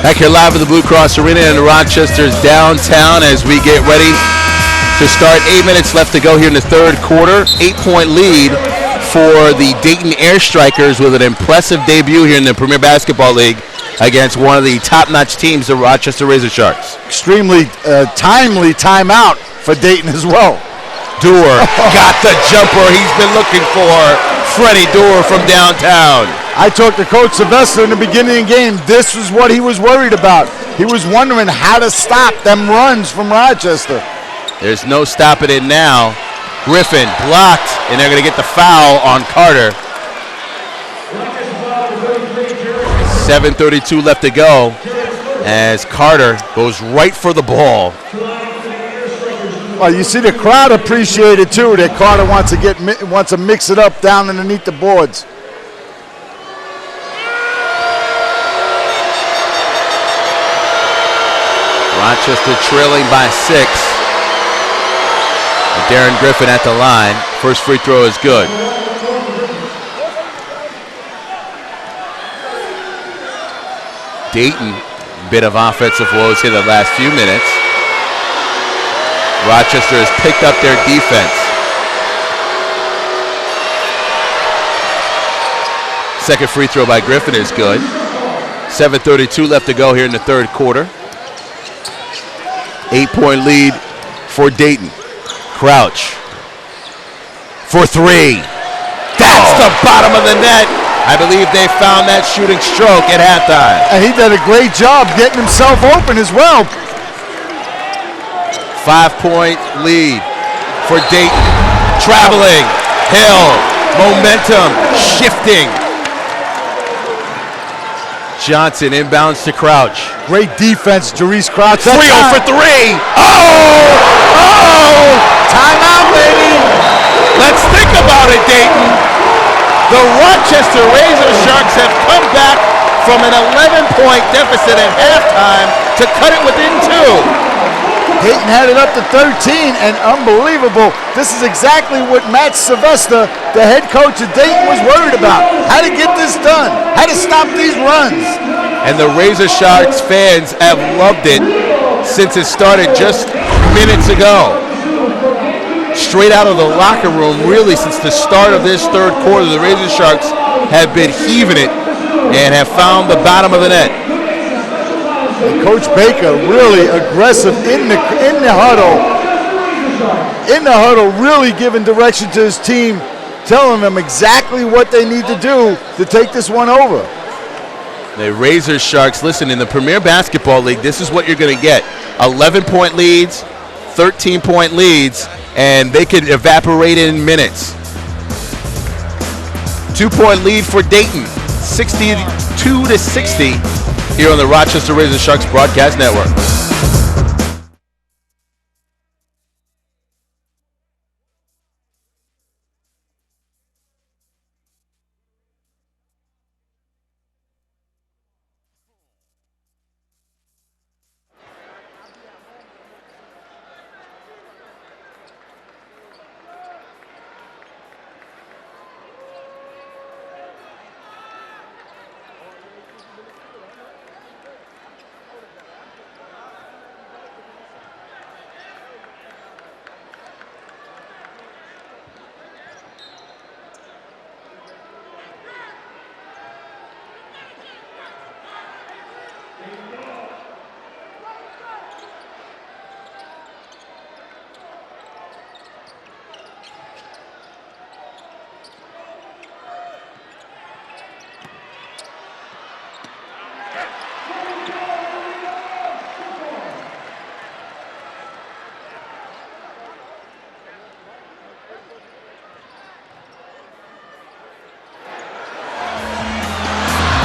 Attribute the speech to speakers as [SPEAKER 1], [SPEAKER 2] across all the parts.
[SPEAKER 1] Back here live at the Blue Cross Arena in Rochester's downtown as we get ready to start. 8 minutes left to go here in the third quarter. 8-point lead for the Dayton Air Strikers with an impressive debut here in the Premier Basketball League against one of the top-notch teams, the Rochester Razor Sharks.
[SPEAKER 2] Extremely timely timeout for Dayton as well.
[SPEAKER 1] Dewar got the jumper he's been looking for. Freddie Dewar from downtown.
[SPEAKER 2] I talked to Coach Sylvester in the beginning of the game. This was what he was worried about. He was wondering how to stop them runs from Rochester.
[SPEAKER 1] There's no stopping it now. Griffin blocked, and they're going to get the foul on Carter. 7:32 left to go as Carter goes right for the ball.
[SPEAKER 2] Well, you see the crowd appreciate it too. That Carter wants to mix it up down underneath the boards.
[SPEAKER 1] Rochester trailing by 6. And Darren Griffin at the line. First free throw is good. Dayton, bit of offensive woes here the last few minutes. Rochester has picked up their defense. Second free throw by Griffin is good. 7:32 left to go here in the third quarter. 8-point lead for Dayton. Crouch for 3. That's the bottom of the net. I believe they found that shooting stroke at halftime.
[SPEAKER 2] And he did a great job getting himself open as well.
[SPEAKER 1] 5-point lead for Dayton. Traveling. Hill. Momentum shifting. Johnson inbounds to Crouch.
[SPEAKER 2] Great defense, Jerice Crouch.
[SPEAKER 1] 3-0 for 3. Oh!
[SPEAKER 2] Timeout, baby.
[SPEAKER 1] Let's think about it, Dayton. The Rochester Razor Sharks have come back from an 11-point deficit at halftime to cut it within 2.
[SPEAKER 2] Dayton had it up to 13, and unbelievable. This is exactly what Matt Sylvester, the head coach of Dayton, was worried about. How to get this done. How to stop these runs.
[SPEAKER 1] And the Razor Sharks fans have loved it since it started just minutes ago. Straight out of the locker room, really, since the start of this third quarter, the Razor Sharks have been heaving it and have found the bottom of the net.
[SPEAKER 2] And Coach Baker really aggressive in the huddle. In the huddle, really giving direction to his team, telling them exactly what they need to do to take this one over.
[SPEAKER 1] The Razor Sharks, listen, in the Premier Basketball League, this is what you're going to get. 11-point leads, 13-point leads, and they could evaporate in minutes. 2-point lead for Dayton, 62-60 here on the Rochester Razor Sharks Broadcast Network.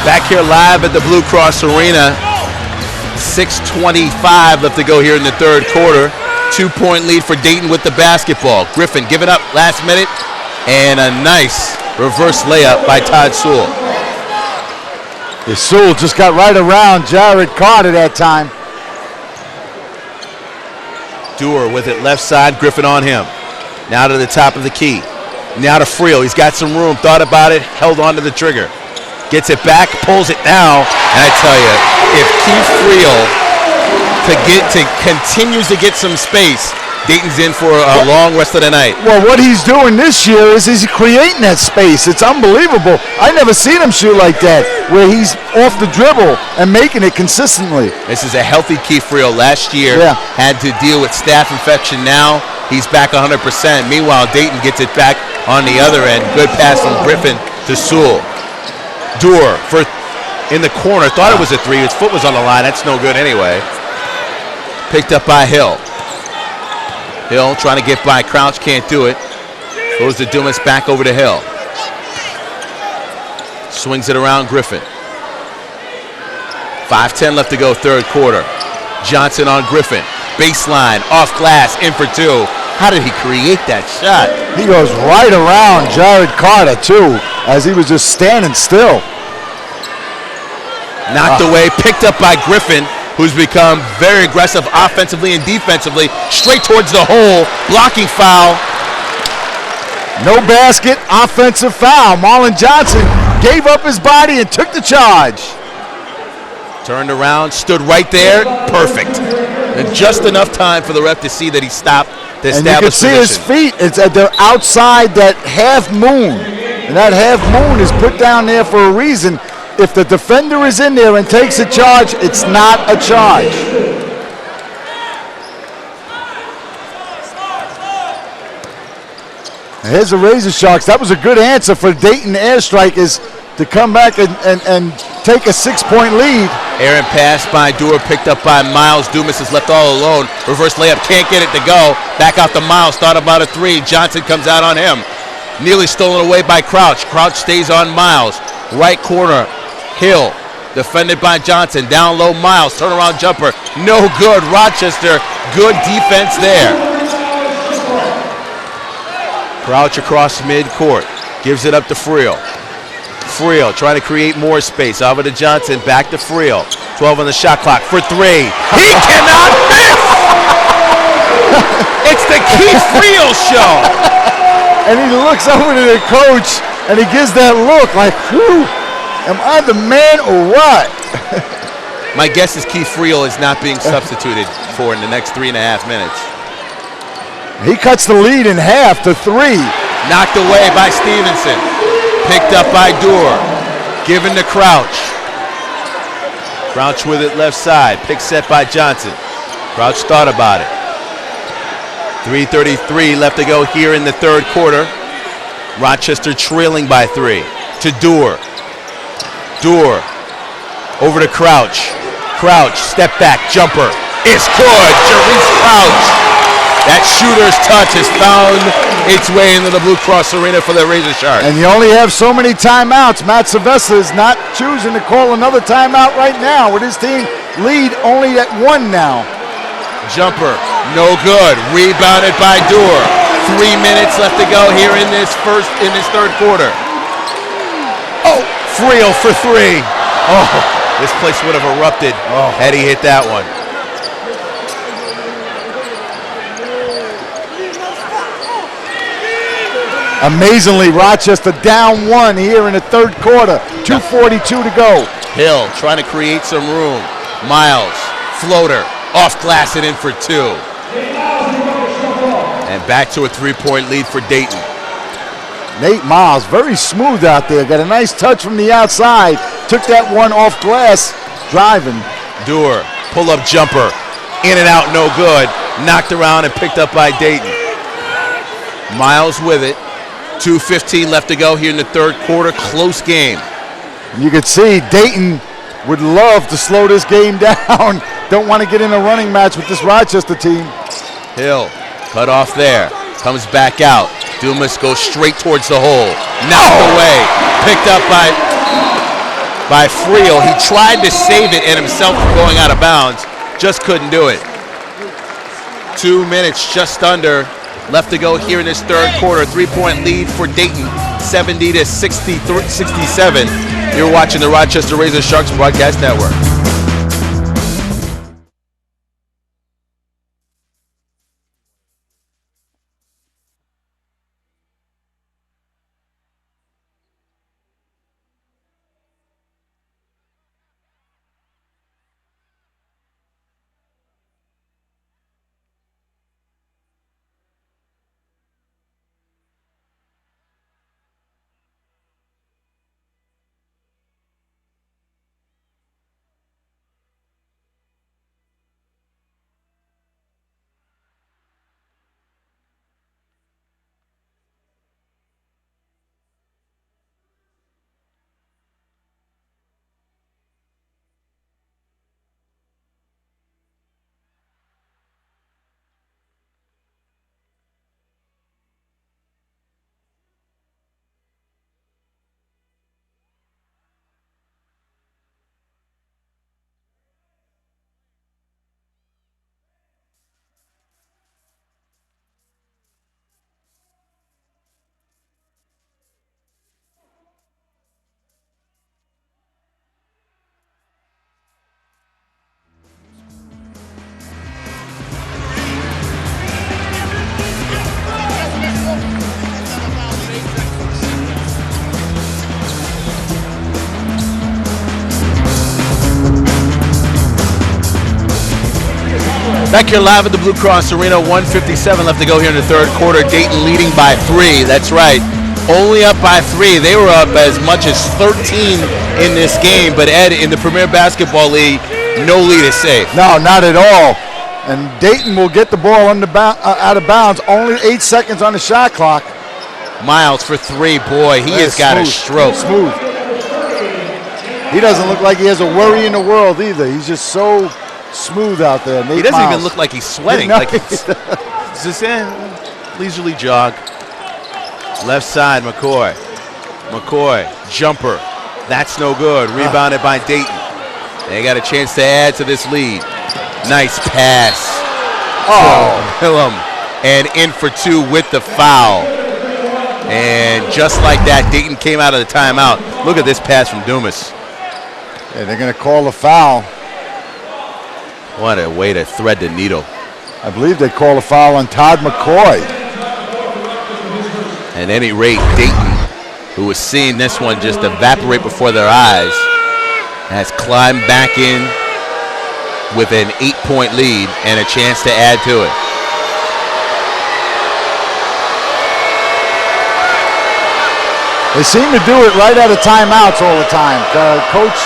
[SPEAKER 1] Back here live at the Blue Cross Arena. 6:25 left to go here in the third quarter. 2-point lead for Dayton with the basketball. Griffin giving up last minute, and a nice reverse layup by Todd Sewell.
[SPEAKER 2] Sewell just got right around Jared Carter that time.
[SPEAKER 1] Dewar with it left side, Griffin on him. Now to the top of the key. Now to Friel. He's got some room, thought about it, held on to the trigger. Gets it back, pulls it now, and I tell you, if Keith Friel continues to get some space, Dayton's in for a long rest of the night.
[SPEAKER 2] Well, what he's doing this year is he's creating that space. It's unbelievable. I never seen him shoot like that, where he's off the dribble and making it consistently.
[SPEAKER 1] This is a healthy Keith Friel. Last year had to deal with staph infection. Now he's back 100%. Meanwhile, Dayton gets it back on the other end. Good pass from Griffin to Sewell. Doer in the corner. Thought it was a three. His foot was on the line. That's no good anyway. Picked up by Hill. Hill trying to get by Crouch. Can't do it. Goes to Dumas back over to Hill. Swings it around Griffin. 5:10 left to go, third quarter. Johnson on Griffin. Baseline, off glass, in for two. How did he create that shot?
[SPEAKER 2] He goes right around Jared Carter, too, as he was just standing still.
[SPEAKER 1] Knocked away, picked up by Griffin, who's become very aggressive offensively and defensively. Straight towards the hole, blocking foul.
[SPEAKER 2] No basket, offensive foul. Marlon Johnson gave up his body and took the charge.
[SPEAKER 1] Turned around, stood right there, perfect. And just enough time for the ref to see that he stopped the established position.
[SPEAKER 2] And you can see his feet. It's at the outside that half moon. And that half moon is put down there for a reason. If the defender is in there and takes a charge, it's not a charge. And here's the Razor Sharks. That was a good answer for Dayton Airstrikers to come back and take a 6-point lead.
[SPEAKER 1] Aaron pass by Doer, picked up by Miles. Dumas is left all alone. Reverse layup, can't get it to go. Back out to Miles, thought about a three. Johnson comes out on him. Nearly stolen away by Crouch. Crouch stays on Miles. Right corner, Hill, defended by Johnson. Down low, Miles, turnaround jumper. No good, Rochester. Good defense there. Crouch across midcourt. Gives it up to Friel. Friel trying to create more space. Over to Johnson, back to Friel. 12 on the shot clock for three. He cannot miss! It's the Keith Friel show.
[SPEAKER 2] And he looks over to the coach and he gives that look like, whew, am I the man or what?
[SPEAKER 1] My guess is Keith Friel is not being substituted for in the next 3.5 minutes.
[SPEAKER 2] He cuts the lead in half to three.
[SPEAKER 1] Knocked away by Stevenson. Picked up by Doer. Given to Crouch. Crouch with it left side. Pick set by Johnson. Crouch thought about it. 3:33 left to go here in the third quarter. Rochester trailing by 3. To Doer. Doer over to Crouch. Crouch, step back, jumper. It's good. Jerice Crouch. That shooter's touch has found its way into the Blue Cross Arena for the Razor Sharks.
[SPEAKER 2] And you only have so many timeouts. Matt Sylvester is not choosing to call another timeout right now with his team lead only at 1 now.
[SPEAKER 1] Jumper, no good. Rebounded by Doer. 3 minutes left to go here in this third quarter. Oh, Friel for three. Oh, this place would have erupted had he hit that one.
[SPEAKER 2] Amazingly, Rochester down 1 here in the third quarter. 2:42 to go.
[SPEAKER 1] Hill trying to create some room. Miles, floater, off glass and in for two. And back to a 3-point lead for Dayton.
[SPEAKER 2] Nate Miles, very smooth out there. Got a nice touch from the outside. Took that one off glass, driving.
[SPEAKER 1] Doer, pull-up jumper. In and out, no good. Knocked around and picked up by Dayton. Miles with it. 2:15 left to go here in the third quarter. Close game.
[SPEAKER 2] You can see Dayton would love to slow this game down. Don't want to get in a running match with this Rochester team.
[SPEAKER 1] Hill, cut off there. Comes back out. Dumas goes straight towards the hole. Knocked away. Picked up by Friel. He tried to save it and himself from going out of bounds. Just couldn't do it. 2 minutes just under left to go here in this third quarter. 3-point lead for Dayton, 70 to 67. You're watching the Rochester Razor Sharks Broadcast Network. Back here live at the Blue Cross Arena, 1:57 left to go here in the third quarter. Dayton leading by 3. That's right. Only up by 3. They were up as much as 13 in this game. But Ed, in the Premier Basketball League, no lead is safe.
[SPEAKER 2] No, not at all. And Dayton will get the ball out of bounds. Only 8 seconds on the shot clock.
[SPEAKER 1] Miles for 3. Boy, he has got a stroke.
[SPEAKER 2] Smooth. He doesn't look like he has a worry in the world either. He's just so smooth out there.
[SPEAKER 1] He doesn't even look like he's sweating. Like he's just leisurely jog. Left side, McCoy. McCoy, jumper. That's no good. Rebounded by Dayton. They got a chance to add to this lead. Nice pass. Oh, Hillam. And in for 2 with the foul. And just like that, Dayton came out of the timeout. Look at this pass from Dumas.
[SPEAKER 2] Yeah, they're going to call a foul.
[SPEAKER 1] What a way to thread the needle.
[SPEAKER 2] I believe they call a foul on Todd McCoy.
[SPEAKER 1] At any rate, Dayton, who was seeing this one just evaporate before their eyes, has climbed back in with an 8-point lead and a chance to add to it.
[SPEAKER 2] They seem to do it right out of timeouts all the time. Coach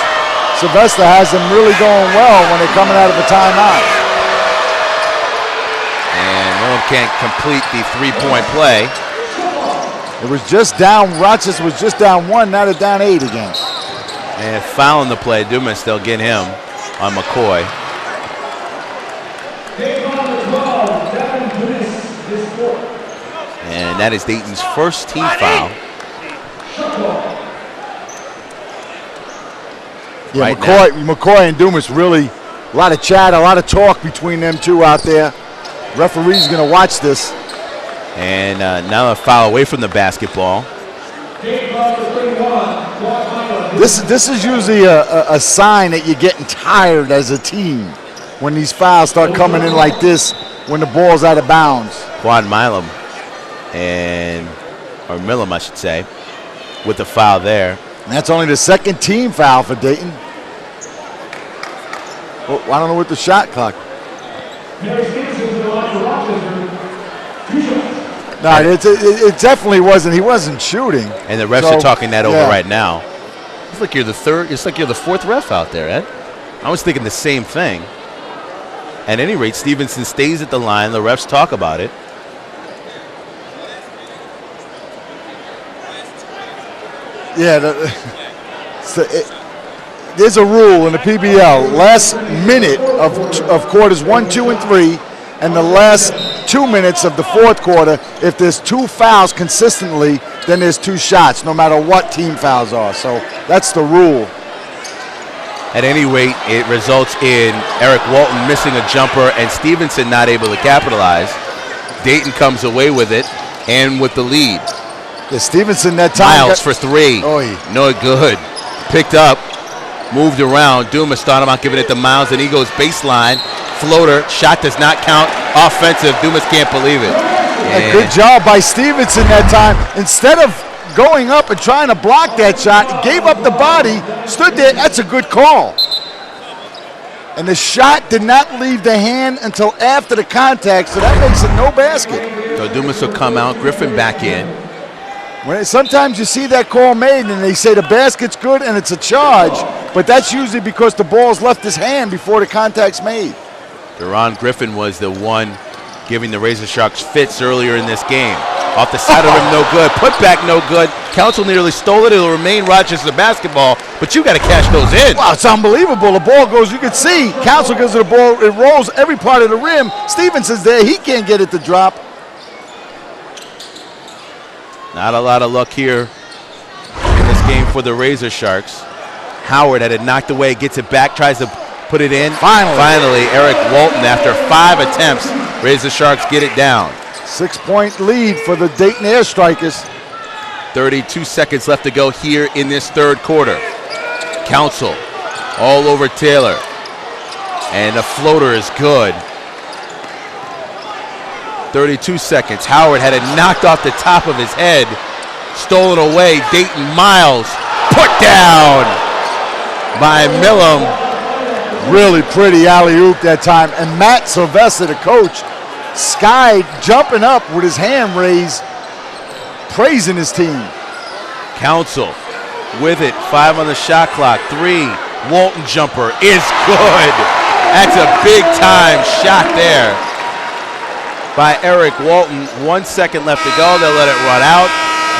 [SPEAKER 2] Sylvester has them really going well when they're coming out of a timeout.
[SPEAKER 1] And no one can't complete the 3-point play.
[SPEAKER 2] It was just down, Rochester was just down 1, now they're down 8 again.
[SPEAKER 1] And fouling the play, Dumas, they'll get him on McCoy. And that is Dayton's first team foul.
[SPEAKER 2] Yeah,
[SPEAKER 1] right
[SPEAKER 2] McCoy and Dumas really, a lot of chat, a lot of talk between them two out there. Referee's going to watch this.
[SPEAKER 1] And now a foul away from the basketball.
[SPEAKER 2] This is usually a sign that you're getting tired as a team when these fouls start coming in like this when the ball's out of bounds.
[SPEAKER 1] Quad Milam, or Milam, I should say, with the foul there.
[SPEAKER 2] And that's only the second team foul for Dayton. Well, I don't know what the shot clock. No, it definitely wasn't. He wasn't shooting.
[SPEAKER 1] And the refs are talking that over right now. It's like you're the third. It's like you're the fourth ref out there, Ed. I was thinking the same thing. At any rate, Stevenson stays at the line. The refs talk about it.
[SPEAKER 2] Yeah, there's a rule in the PBL. Last minute of quarters 1, 2, and 3, and the last 2 minutes of the fourth quarter, if there's 2 fouls consistently, then there's 2 shots, no matter what team fouls are. So that's the rule.
[SPEAKER 1] At any rate, it results in Eric Walton missing a jumper and Stevenson not able to capitalize. Dayton comes away with it and with the lead.
[SPEAKER 2] Yeah, Stevenson that time.
[SPEAKER 1] Miles for 3. No good. Picked up, moved around. Dumas thought about giving it to Miles, and he goes baseline. Floater. Shot does not count. Offensive. Dumas can't believe it.
[SPEAKER 2] A good job by Stevenson that time. Instead of going up and trying to block that shot, he gave up the body, stood there. That's a good call. And the shot did not leave the hand until after the contact, so that makes it no basket.
[SPEAKER 1] So Dumas will come out. Griffin back in.
[SPEAKER 2] Sometimes you see that call made and they say the basket's good and it's a charge, but that's usually because the ball's left his hand before the contact's made.
[SPEAKER 1] Deron Griffin was the one giving the Razor Sharks fits earlier in this game. Off the side of him, no good. Put back, no good. Council nearly stole it. It'll remain Rochester basketball, but you got to cash those in.
[SPEAKER 2] Wow, it's unbelievable. The ball goes, you can see, Council gives it the ball, it rolls every part of the rim. Stevenson's there, he can't get it to drop.
[SPEAKER 1] Not a lot of luck here in this game for the Razor Sharks. Howard had it knocked away, gets it back, tries to put it in. Finally, Eric Walton, after 5 attempts, Razor Sharks get it down.
[SPEAKER 2] 6-point lead for the Dayton Air Strikers.
[SPEAKER 1] 32 seconds left to go here in this third quarter. Council all over Taylor. And the floater is good. 32 seconds. Howard had it knocked off the top of his head. Stolen away. Dayton Miles put down by Milam.
[SPEAKER 2] Really pretty alley-oop that time. And Matt Sylvester, the coach, skied, jumping up with his hand raised, praising his team.
[SPEAKER 1] Council with it, 5 on the shot clock, 3. Walton jumper is good. That's a big-time shot there by Eric Walton. 1 second left to go. They'll let it run out.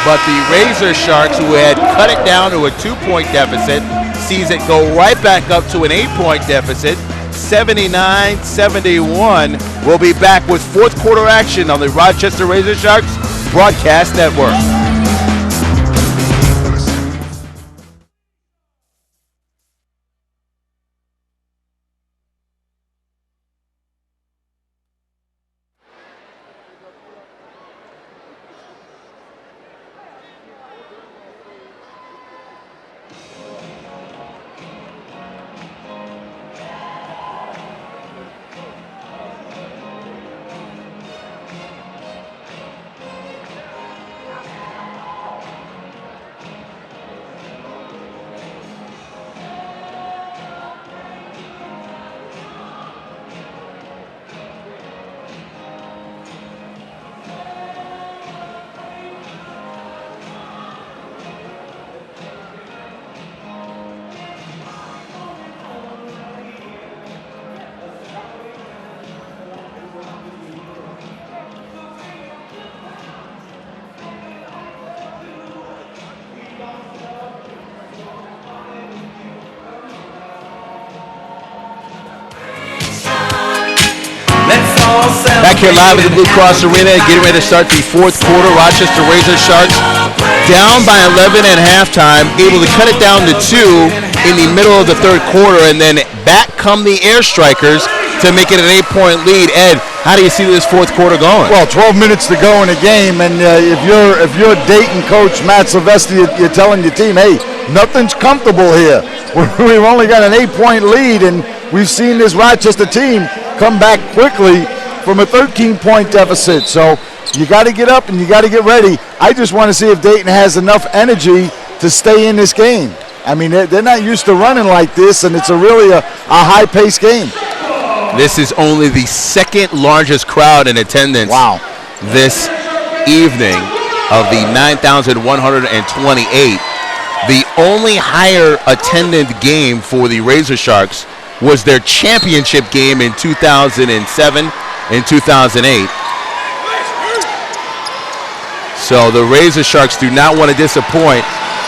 [SPEAKER 1] But the Razor Sharks, who had cut it down to a 2-point deficit, sees it go right back up to an 8-point deficit. 79-71. We'll be back with fourth quarter action on the Rochester Razor Sharks Broadcast Network. Back here live at the Blue Cross Arena, getting ready to start the fourth quarter. Rochester Razor Sharks down by 11 at halftime, able to cut it down to 2 in the middle of the third quarter, and then back come the Air Strikers to make it an 8-point lead. Ed, how do you see this fourth quarter going?
[SPEAKER 2] Well, 12 minutes to go in the game, and if you're Dayton coach Matt Sylvester, you're telling your team, hey, nothing's comfortable here. We've only got an 8-point lead, and we've seen this Rochester team come back quickly from a 13-point deficit. So you got to get up and you got to get ready. I just want to see if Dayton has enough energy to stay in this game. I mean, they're not used to running like this, and it's really a high-paced game.
[SPEAKER 1] This is only the second largest crowd in attendance this evening of the 9,128. The only higher attended game for the Razor Sharks was their championship game in 2007 and 2008. So the Razor Sharks do not want to disappoint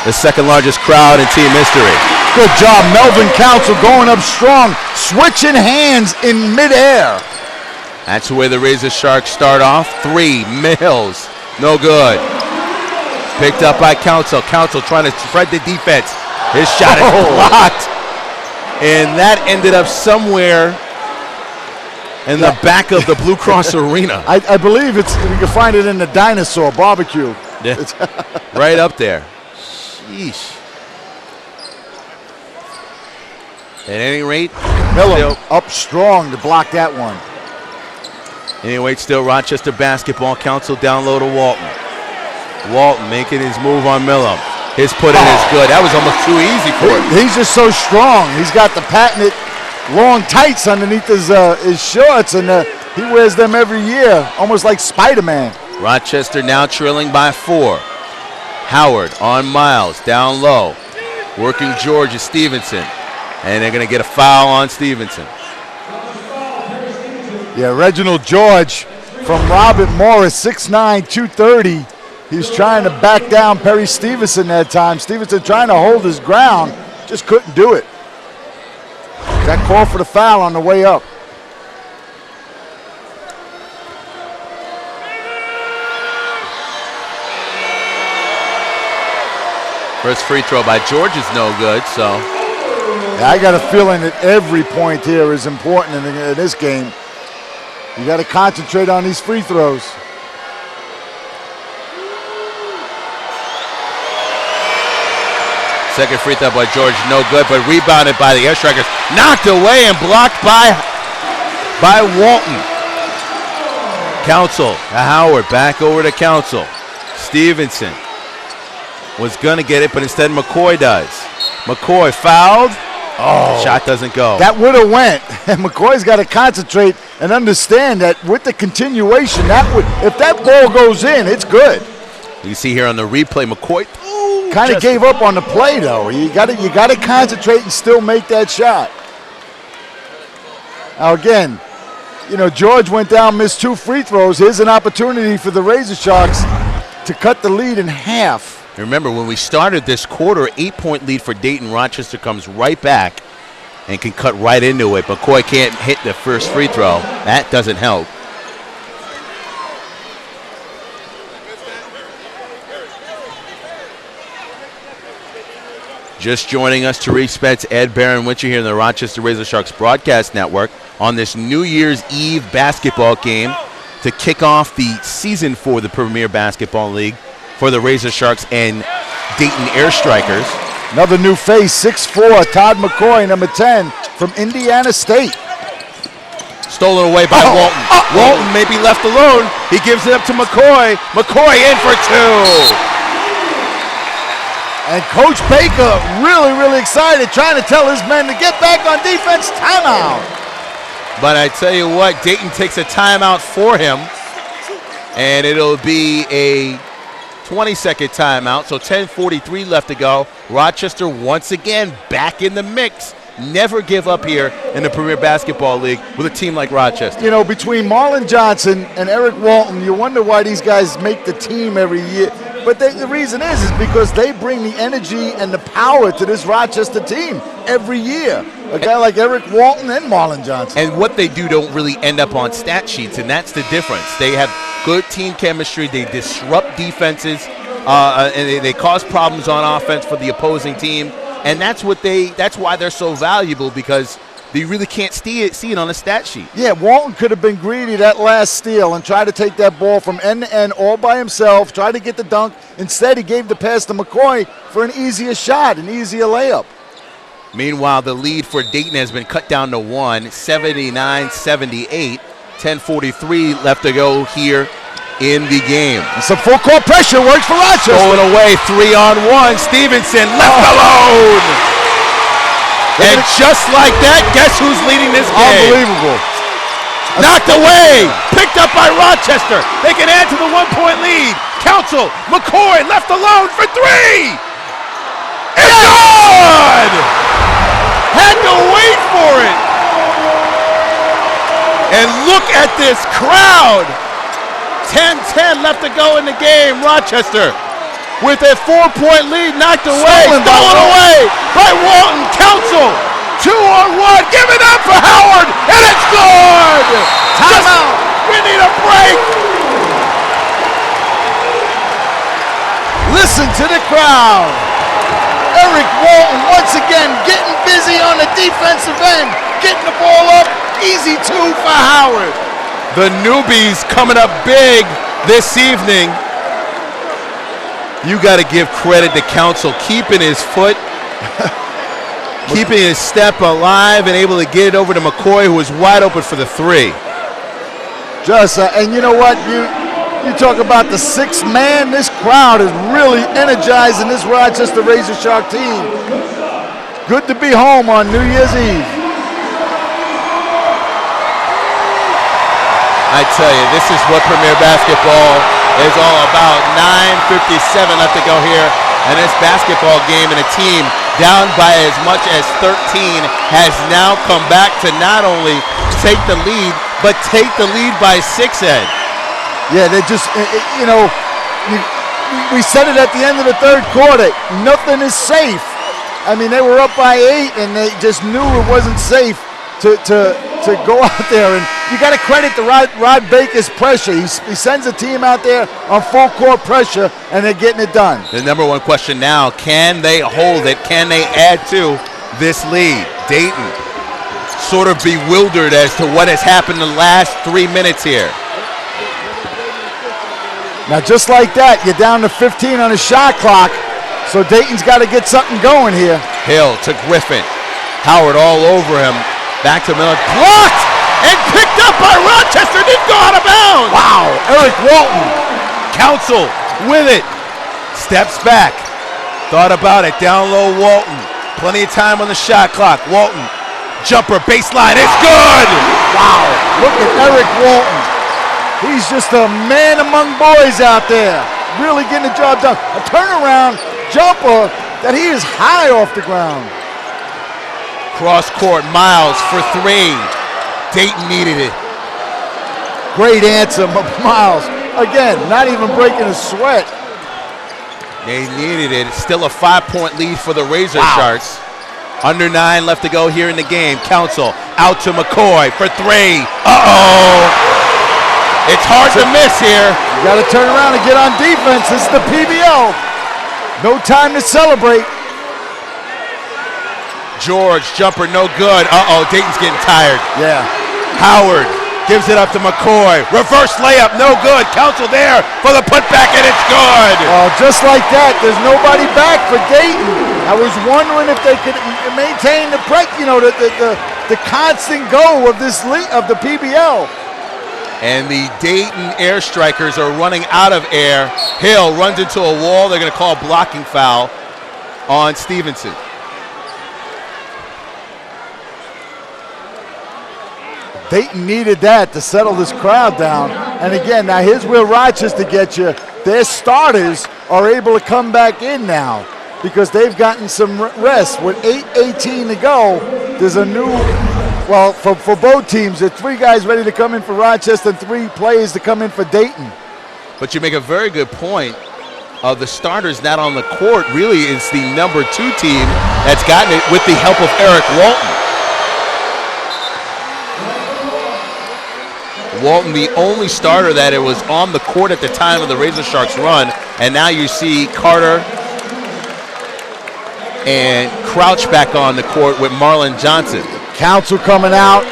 [SPEAKER 1] the second largest crowd in team history.
[SPEAKER 2] Good job, Melvin Council going up strong, switching hands in midair.
[SPEAKER 1] That's where the Razor Sharks start off. 3, Mills, no good. Picked up by Council. Council trying to spread the defense. His shot is blocked. And that ended up somewhere in the back of the Blue Cross Arena.
[SPEAKER 2] I believe we can find it in the dinosaur barbecue.
[SPEAKER 1] Yeah. Right up there. Sheesh. At any rate,
[SPEAKER 2] Miller up strong to block that one.
[SPEAKER 1] Anyway, still Rochester basketball. Council down low to Walton. Walton making his move on Millum. His put in is good. That was almost too easy for him.
[SPEAKER 2] He's just so strong. He's got the patented long tights underneath his shorts, and he wears them every year, almost like Spider-Man.
[SPEAKER 1] Rochester now trailing by 4. Howard on Miles, down low. Working George is Stevenson. And they're going to get a foul on Stevenson.
[SPEAKER 2] Yeah, Reginald George from Robert Morris, 6'9", 230. He's trying to back down Perry Stevenson that time. Stevenson trying to hold his ground, just couldn't do it. That call for the foul on the way up.
[SPEAKER 1] First free throw by George is no good, so.
[SPEAKER 2] Yeah, I got a feeling that every point here is important in this game. You got to concentrate on these free throws.
[SPEAKER 1] Second free throw by George, no good, but rebounded by the Air Strikers. Knocked away and blocked by Walton. Council, Howard, back over to Council. Stevenson was going to get it, but instead McCoy does. McCoy fouled, Oh, shot doesn't go.
[SPEAKER 2] That would have went. And McCoy's got to concentrate and understand that with the continuation, if that ball goes in, it's good.
[SPEAKER 1] You see here on the replay, McCoy
[SPEAKER 2] kind of gave up on the play, though. You got to concentrate and still make that shot. Now again, George went down, missed 2 free throws. Here's an opportunity for the Razor Sharks to cut the lead in half.
[SPEAKER 1] Remember, when we started this quarter, 8-point lead for Dayton. Rochester comes right back and can cut right into it. McCoy can't hit the first free throw. That doesn't help. Just joining us, Tariq Spence, Ed Barron-Wincher here in the Rochester Razor Sharks Broadcast Network on this New Year's Eve basketball game to kick off the season for the Premier Basketball League for the Razor Sharks and Dayton Airstrikers.
[SPEAKER 2] Another new face, 6'4", Todd McCoy, number 10, from Indiana State.
[SPEAKER 1] Stolen away by Walton. Walton may be left alone. He gives it up to McCoy. McCoy in for 2.
[SPEAKER 2] And Coach Baker really, really excited, trying to tell his men to get back on defense. Timeout.
[SPEAKER 1] But I tell you what, Dayton takes a timeout for him, and it'll be a 20-second timeout, so 10:43 left to go. Rochester once again back in the mix. Never give up here in the Premier Basketball League with a team like Rochester.
[SPEAKER 2] Between Marlon Johnson and Eric Walton, you wonder why these guys make the team every year. But the reason is because they bring the energy and the power to this Rochester team every year. A guy like Eric Walton and Marlon Johnson.
[SPEAKER 1] And what they do don't really end up on stat sheets, and that's the difference. They have good team chemistry. They disrupt defenses, and they cause problems on offense for the opposing team. And that's why they're so valuable, because you really can't see it on a stat sheet.
[SPEAKER 2] Yeah, Walton could have been greedy that last steal and tried to take that ball from end to end all by himself, tried to get the dunk. Instead, he gave the pass to McCoy for an easier shot, an easier layup.
[SPEAKER 1] Meanwhile, the lead for Dayton has been cut down to 1, 79-78. 10:43 left to go here in the game.
[SPEAKER 2] And some full court pressure works for Rochester.
[SPEAKER 1] Going away, 3-on-1. Stevenson left alone. And just like that, guess who's leading this game?
[SPEAKER 2] Unbelievable.
[SPEAKER 1] Knocked away. Picked up by Rochester. They can add to the 1-point lead. Council, McCoy left alone for 3. It's good! Had to wait for it. And look at this crowd. 10-10 left to go in the game. Rochester with a 4-point lead, knocked away, stolen away by Walton. Council, 2-on-1, give it up for Howard, and it's good! Timeout! We need a break!
[SPEAKER 2] Listen to the crowd. Eric Walton once again getting busy on the defensive end, getting the ball up, easy 2 for Howard.
[SPEAKER 1] The newbies coming up big this evening. You got to give credit to Council, keeping his foot, keeping his step alive, and able to get it over to McCoy, who was wide open for the 3.
[SPEAKER 2] And you know what? You talk about the 6th man. This crowd is really energizing this Rochester Razor Shark team. Good to be home on New Year's Eve.
[SPEAKER 1] I tell you, this is what Premier Basketball is all about. 9:57 left to go here in this basketball game, and a team down by as much as 13 has now come back to not only take the lead, but take the lead by 6, Ed.
[SPEAKER 2] Yeah, they just, we said it at the end of the 3rd quarter. Nothing is safe. I mean, they were up by 8, and they just knew it wasn't safe to go out there. And you got to credit the Rod Baker's pressure. He sends a team out there on full court pressure, and they're getting it done.
[SPEAKER 1] The number one question now, can they hold it? Can they add to this lead? Dayton sort of bewildered as to what has happened in the last 3 minutes here.
[SPEAKER 2] Now, just like that, you're down to 15 on the shot clock, so Dayton's got to get something going here.
[SPEAKER 1] Hill to Griffin. Howard all over him. Back to Miller. Blocked and picked up by Rochester. Didn't go out of bounds.
[SPEAKER 2] Wow, Eric Walton.
[SPEAKER 1] Council with it. Steps back. Thought about it. Down low, Walton. Plenty of time on the shot clock. Walton, jumper, baseline, it's good!
[SPEAKER 2] Wow, look at Eric Walton. He's just a man among boys out there, really getting the job done. A turnaround jumper that he is high off the ground.
[SPEAKER 1] Cross court, Miles for three. Dayton needed it.
[SPEAKER 2] Great answer, Miles. Again, not even breaking a sweat.
[SPEAKER 1] They needed it. Still a 5-point lead for the Razor Sharks. Under 9 left to go here in the game. Council out to McCoy for three. Uh-oh. It's hard to miss here.
[SPEAKER 2] You got to turn around and get on defense. This is the PBL. No time to celebrate.
[SPEAKER 1] George, jumper, no good. Uh-oh, Dayton's getting tired.
[SPEAKER 2] Yeah.
[SPEAKER 1] Howard gives it up to McCoy. Reverse layup, no good. Council there for the putback, and it's good.
[SPEAKER 2] Oh, just like that, there's nobody back for Dayton. I was wondering if they could maintain the constant go of this league, of the PBL.
[SPEAKER 1] And the Dayton Air Strikers are running out of air. Hill runs into a wall. They're going to call a blocking foul on Stevenson.
[SPEAKER 2] Dayton needed that to settle this crowd down. And again, now here's where Rochester gets you. Their starters are able to come back in now because they've gotten some rest. With 8:18 to go, there's a new, well, for both teams, there's 3 guys ready to come in for Rochester and 3 players to come in for Dayton.
[SPEAKER 1] But you make a very good point. The starters not on the court really is the number 2 team that's gotten it with the help of Eric Walton. Walton, the only starter that it was on the court at the time of the Razor Sharks run, and now you see Carter and Crouch back on the court with Marlon Johnson.
[SPEAKER 2] Council coming out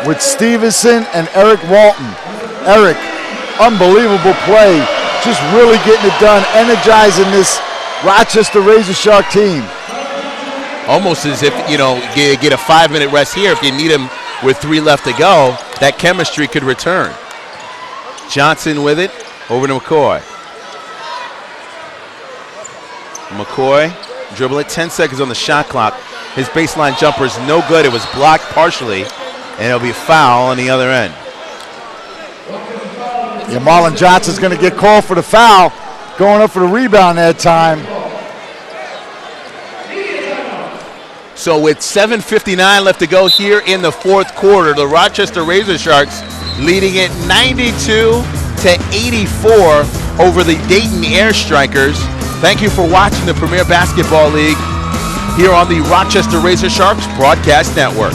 [SPEAKER 2] with Stevenson and Eric Walton. Eric, unbelievable play, just really getting it done, energizing this Rochester Razor Shark team.
[SPEAKER 1] Almost as if, you know, get a 5-minute rest here if you need him with 3 left to go. That chemistry could return. Johnson with it, over to McCoy. McCoy, dribble it, 10 seconds on the shot clock. His baseline jumper is no good. It was blocked partially, and it'll be a foul on the other end.
[SPEAKER 2] Yeah, Marlon Johnson's going to get called for the foul, going up for the rebound that time.
[SPEAKER 1] So with 7:59 left to go here in the 4th quarter, the Rochester Razor Sharks leading it 92-84 over the Dayton Air Strikers. Thank you for watching the Premier Basketball League here on the Rochester Razor Sharks Broadcast Network.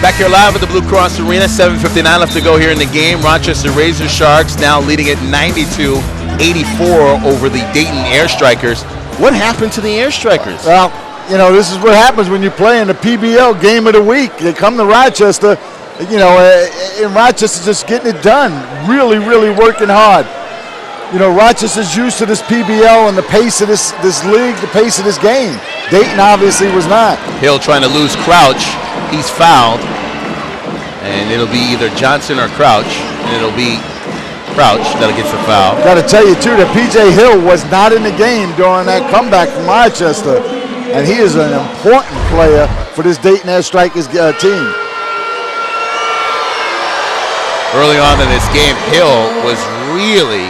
[SPEAKER 1] Back here live at the Blue Cross Arena, 7:59 left to go here in the game. Rochester Razor Sharks now leading at 92-84 over the Dayton Air Strikers. What happened to the Air Strikers?
[SPEAKER 2] Well, you know, this is what happens when you play in the PBL game of the week. They come to Rochester, you know, and Rochester's just getting it done. Really, really working hard. You know, Rochester's used to this PBL and the pace of this league, the pace of this game. Dayton obviously was not.
[SPEAKER 1] Hill trying to lose Crouch. He's fouled. And it'll be either Johnson or Crouch. And it'll be Crouch that gets the foul.
[SPEAKER 2] Got to tell you, too, that P.J. Hill was not in the game during that comeback from Rochester. And he is an important player for this Dayton Air Strikers team.
[SPEAKER 1] Early on in this game, Hill was really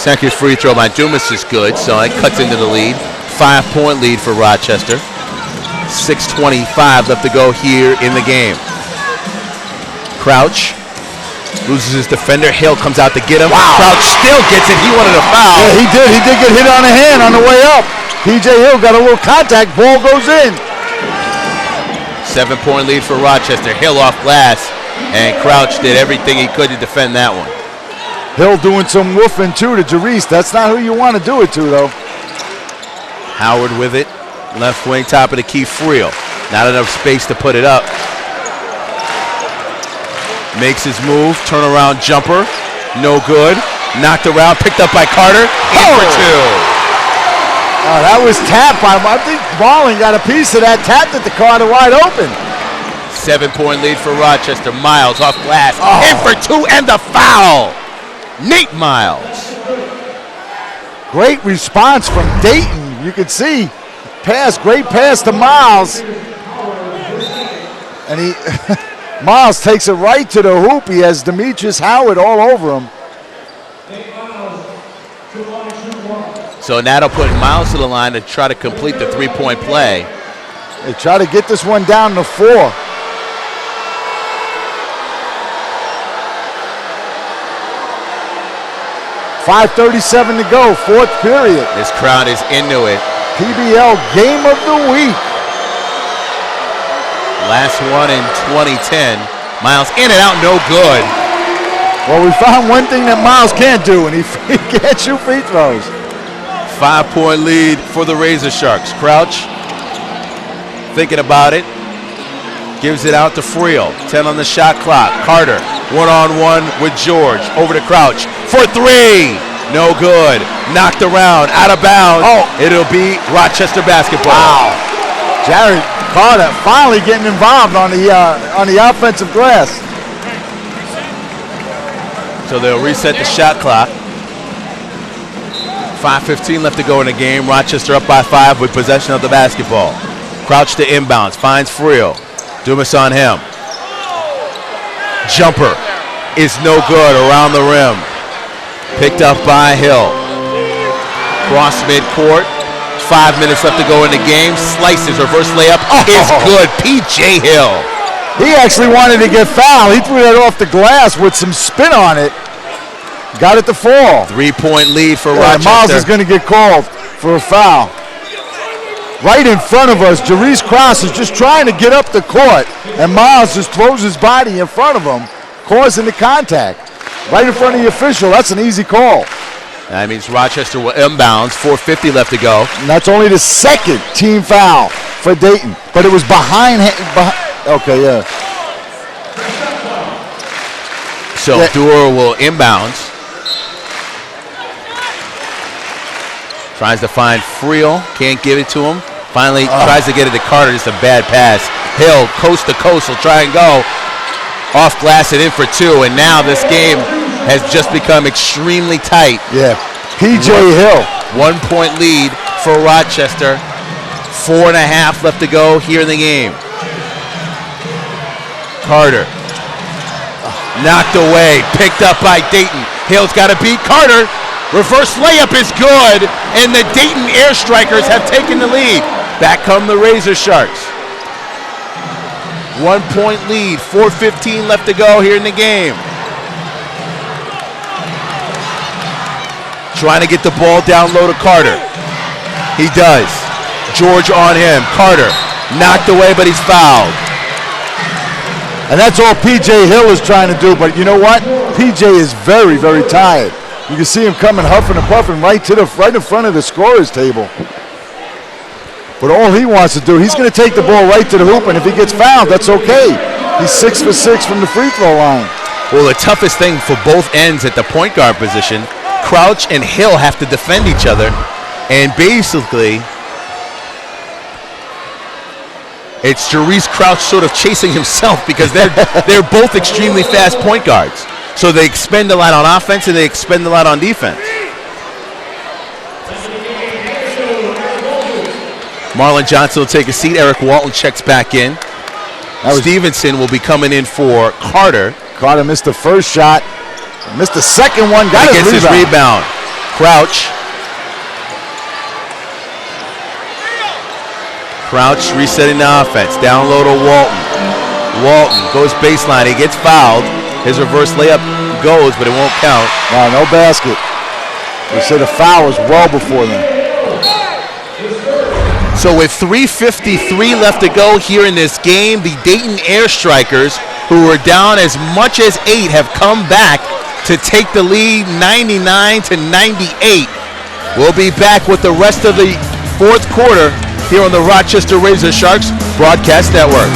[SPEAKER 1] Second free throw by Dumas is good, so it cuts into the lead. 5-point lead for Rochester. 6:25 left to go here in the game. Crouch loses his defender. Hill comes out to get him. Wow. Crouch still gets it. He wanted a foul.
[SPEAKER 2] Yeah, he did. He did get hit on the hand on the way up. P.J. Hill got a little contact. Ball goes in.
[SPEAKER 1] 7-point lead for Rochester. Hill off glass, and Crouch did everything he could to defend that one.
[SPEAKER 2] Hill doing some woofing too to Jarice. That's not who you want to do it to, though.
[SPEAKER 1] Howard with it. Left wing, top of the key, Friel. Not enough space to put it up. Makes his move, turnaround jumper. No good. Knocked around, picked up by Carter. In for two.
[SPEAKER 2] That was tapped by, I think Marlin got a piece of that, tapped at the Carter wide open.
[SPEAKER 1] 7-point lead for Rochester. Miles off glass. In for two and the foul. Nate Miles.
[SPEAKER 2] Great response from Dayton. You could see. Great pass to Miles. And he Miles takes it right to the hoop. He has Demetrius Howard all over him.
[SPEAKER 1] So now they'll put Miles to the line to try to complete the three-point play.
[SPEAKER 2] They try to get this one down to 4. .537 to go, fourth period.
[SPEAKER 1] This crowd is into it.
[SPEAKER 2] PBL Game of the Week.
[SPEAKER 1] Last one in 2010. Miles in and out, no good.
[SPEAKER 2] Well, we found one thing that Miles can't do, and he can't shoot free throws.
[SPEAKER 1] 5-point lead for the Razor Sharks. Crouch thinking about it. Gives it out to Friel. 10 on the shot clock. Carter, one-on-one with George. Over to Crouch for three. No good. Knocked around, out of bounds. It'll be Rochester basketball.
[SPEAKER 2] Wow. Jared Carter finally getting involved on the offensive glass.
[SPEAKER 1] So they'll reset the shot clock. 5:15 left to go in the game. Rochester up by 5 with possession of the basketball. Crouch to inbounds. Finds Friel. Dumas on him. Jumper is no good around the rim. Picked up by Hill. Cross midcourt. 5 minutes left to go in the game. Slices, reverse layup is good. P.J. Hill.
[SPEAKER 2] He actually wanted to get fouled. He threw that off the glass with some spin on it. Got it to fall.
[SPEAKER 1] 3-point lead for Rochester.
[SPEAKER 2] Miles is going to get called for a foul. Right in front of us, Jarice Cross is just trying to get up the court, and Miles just throws his body in front of him, causing the contact. Right in front of the official, that's an easy call.
[SPEAKER 1] That means Rochester will inbounds, 4:50 left to go.
[SPEAKER 2] And that's only the second team foul for Dayton, but it was behind okay, yeah.
[SPEAKER 1] So Dewar will inbounds. Tries to find Friel, can't give it to him. Finally tries to get it to Carter, just a bad pass. Hill, coast to coast, will try and go. Off glass and in for two, and now this game has just become extremely tight.
[SPEAKER 2] Yeah, P.J. Hill.
[SPEAKER 1] 1-point lead for Rochester. 4.5 left to go here in the game. Carter. Knocked away, picked up by Dayton. Hill's got to beat Carter. Reverse layup is good, and the Dayton Air Strikers have taken the lead. Back come the Razor Sharks. 1-point lead, 4:15 left to go here in the game. Trying to get the ball down low to Carter. He does. George on him. Carter knocked away, but he's fouled.
[SPEAKER 2] And that's all P.J. Hill is trying to do, but you know what? P.J. is very, very tired. You can see him coming huffing and puffing right in front of the scorer's table. But all he wants to do, he's going to take the ball right to the hoop, and if he gets fouled, that's okay. He's 6 for 6 from the free throw line.
[SPEAKER 1] Well, the toughest thing for both ends at the point guard position, Crouch and Hill have to defend each other, and basically it's Jarice Crouch sort of chasing himself because they're both extremely fast point guards. So they expend a lot on offense and they expend a lot on defense. Marlon Johnson will take a seat. Eric Walton checks back in. Stevenson will be coming in for Carter.
[SPEAKER 2] Carter missed the first shot. Missed the second one. Got
[SPEAKER 1] his rebound. Crouch. Crouch resetting the offense. Down low to Walton. Walton goes baseline. He gets fouled. His reverse layup goes, but it won't count.
[SPEAKER 2] No basket. They said the foul was well before them.
[SPEAKER 1] So with 3:53 left to go here in this game, the Dayton Air Strikers, who were down as much as 8, have come back to take the lead 99-98. We'll be back with the rest of the fourth quarter here on the Rochester Razor Sharks Broadcast Network.